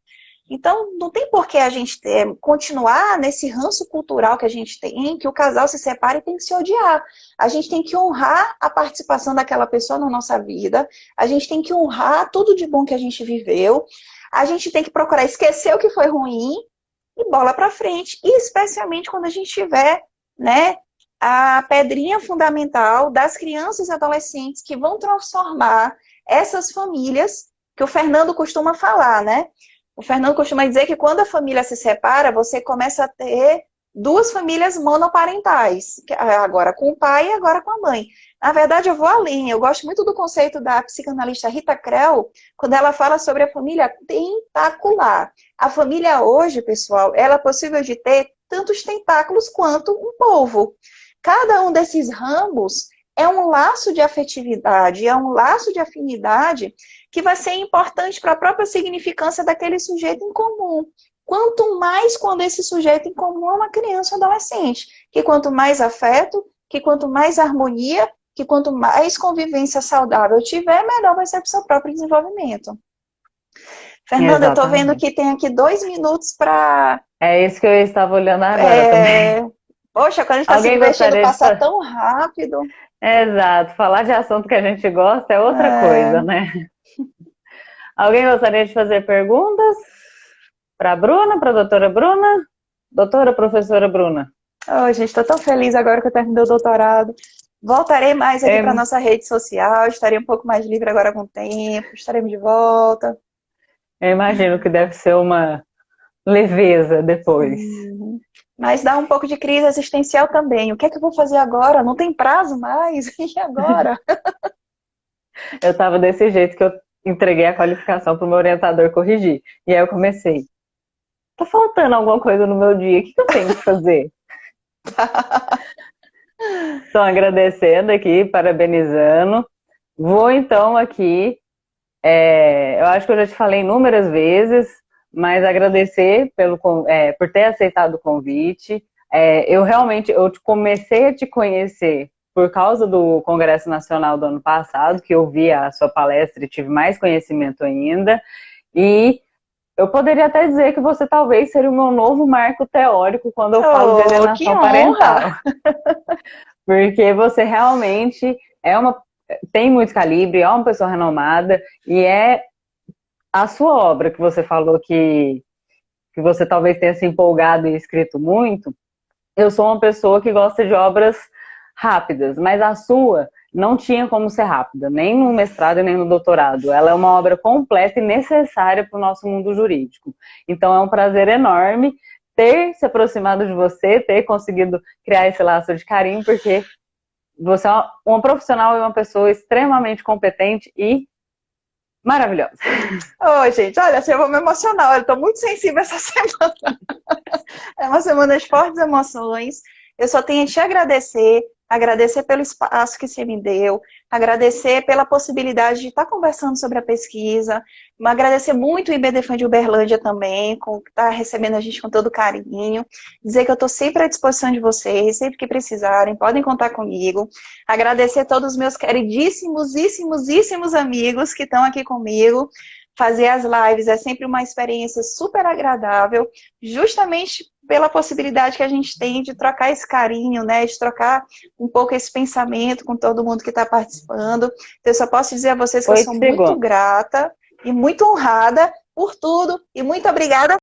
Então, não tem por que a gente continuar nesse ranço cultural que a gente tem, que o casal se separa e tem que se odiar. A gente tem que honrar a participação daquela pessoa na nossa vida, a gente tem que honrar tudo de bom que a gente viveu, a gente tem que procurar esquecer o que foi ruim e bola para frente. E especialmente quando a gente tiver, né, a pedrinha fundamental das crianças e adolescentes que vão transformar essas famílias, que o Fernando costuma falar, né? O Fernando costuma dizer que quando a família se separa, você começa a ter duas famílias monoparentais, agora com o pai e agora com a mãe. Na verdade, eu vou além. Eu gosto muito do conceito da psicanalista Rita Krell, quando ela fala sobre a família tentacular. A família hoje, pessoal, ela é possível de ter tantos tentáculos quanto um polvo. Cada um desses ramos é um laço de afetividade, é um laço de afinidade que vai ser importante para a própria significância daquele sujeito em comum. Quanto mais quando esse sujeito em comum é uma criança ou adolescente, que quanto mais afeto, que quanto mais harmonia, que quanto mais convivência saudável tiver, melhor vai ser para o seu próprio desenvolvimento. Fernanda, eu estou vendo que tem aqui 2 minutos para... É isso que eu estava olhando agora também. Poxa, quando a gente está se divertindo, passa tão rápido. Exato, falar de assunto que a gente gosta é outra coisa, né? Alguém gostaria de fazer perguntas para a Bruna, para a doutora Bruna? Doutora, professora Bruna. Oh, gente, estou tão feliz agora que eu terminei o doutorado. Voltarei mais aqui para a nossa rede social, estarei um pouco mais livre agora com o tempo, estaremos de volta. Eu imagino que deve ser uma leveza depois. Mas dá um pouco de crise existencial também. O que é que eu vou fazer agora? Não tem prazo mais. E agora? Eu estava desse jeito que eu entreguei a qualificação para o meu orientador corrigir. E aí eu comecei. Tá faltando alguma coisa no meu dia. O que eu tenho que fazer? Estou agradecendo aqui, parabenizando. Vou então aqui. Eu acho que eu já te falei inúmeras vezes, mas agradecer por ter aceitado o convite. Eu comecei a te conhecer por causa do Congresso Nacional do ano passado, que eu vi a sua palestra e tive mais conhecimento ainda. E eu poderia até dizer que você talvez seria o meu novo marco teórico quando eu falo de alienação parental. Porque você realmente tem muito calibre, é uma pessoa renomada, e é a sua obra que você falou que você talvez tenha se empolgado e escrito muito. Eu sou uma pessoa que gosta de obras rápidas, mas a sua não tinha como ser rápida, nem no mestrado nem no doutorado. Ela é uma obra completa e necessária para o nosso mundo jurídico. Então é um prazer enorme ter se aproximado de você, ter conseguido criar esse laço de carinho, porque você é uma profissional e uma pessoa extremamente competente e maravilhosa. Oi, gente, olha, assim, eu vou me emocionar, eu estou muito sensível essa semana. É uma semana de fortes emoções. Eu só tenho a te agradecer pelo espaço que você me deu, agradecer pela possibilidade de estar conversando sobre a pesquisa, agradecer muito o IBDFAN de Uberlândia também, que está recebendo a gente com todo carinho, dizer que eu estou sempre à disposição de vocês, sempre que precisarem, podem contar comigo, agradecer a todos os meus queridíssimos amigos que estão aqui comigo. Fazer as lives é sempre uma experiência super agradável, justamente pela possibilidade que a gente tem de trocar esse carinho, né, de trocar um pouco esse pensamento com todo mundo que está participando. Então, eu só posso dizer a vocês que eu sou muito grata e muito honrada por tudo, e muito obrigada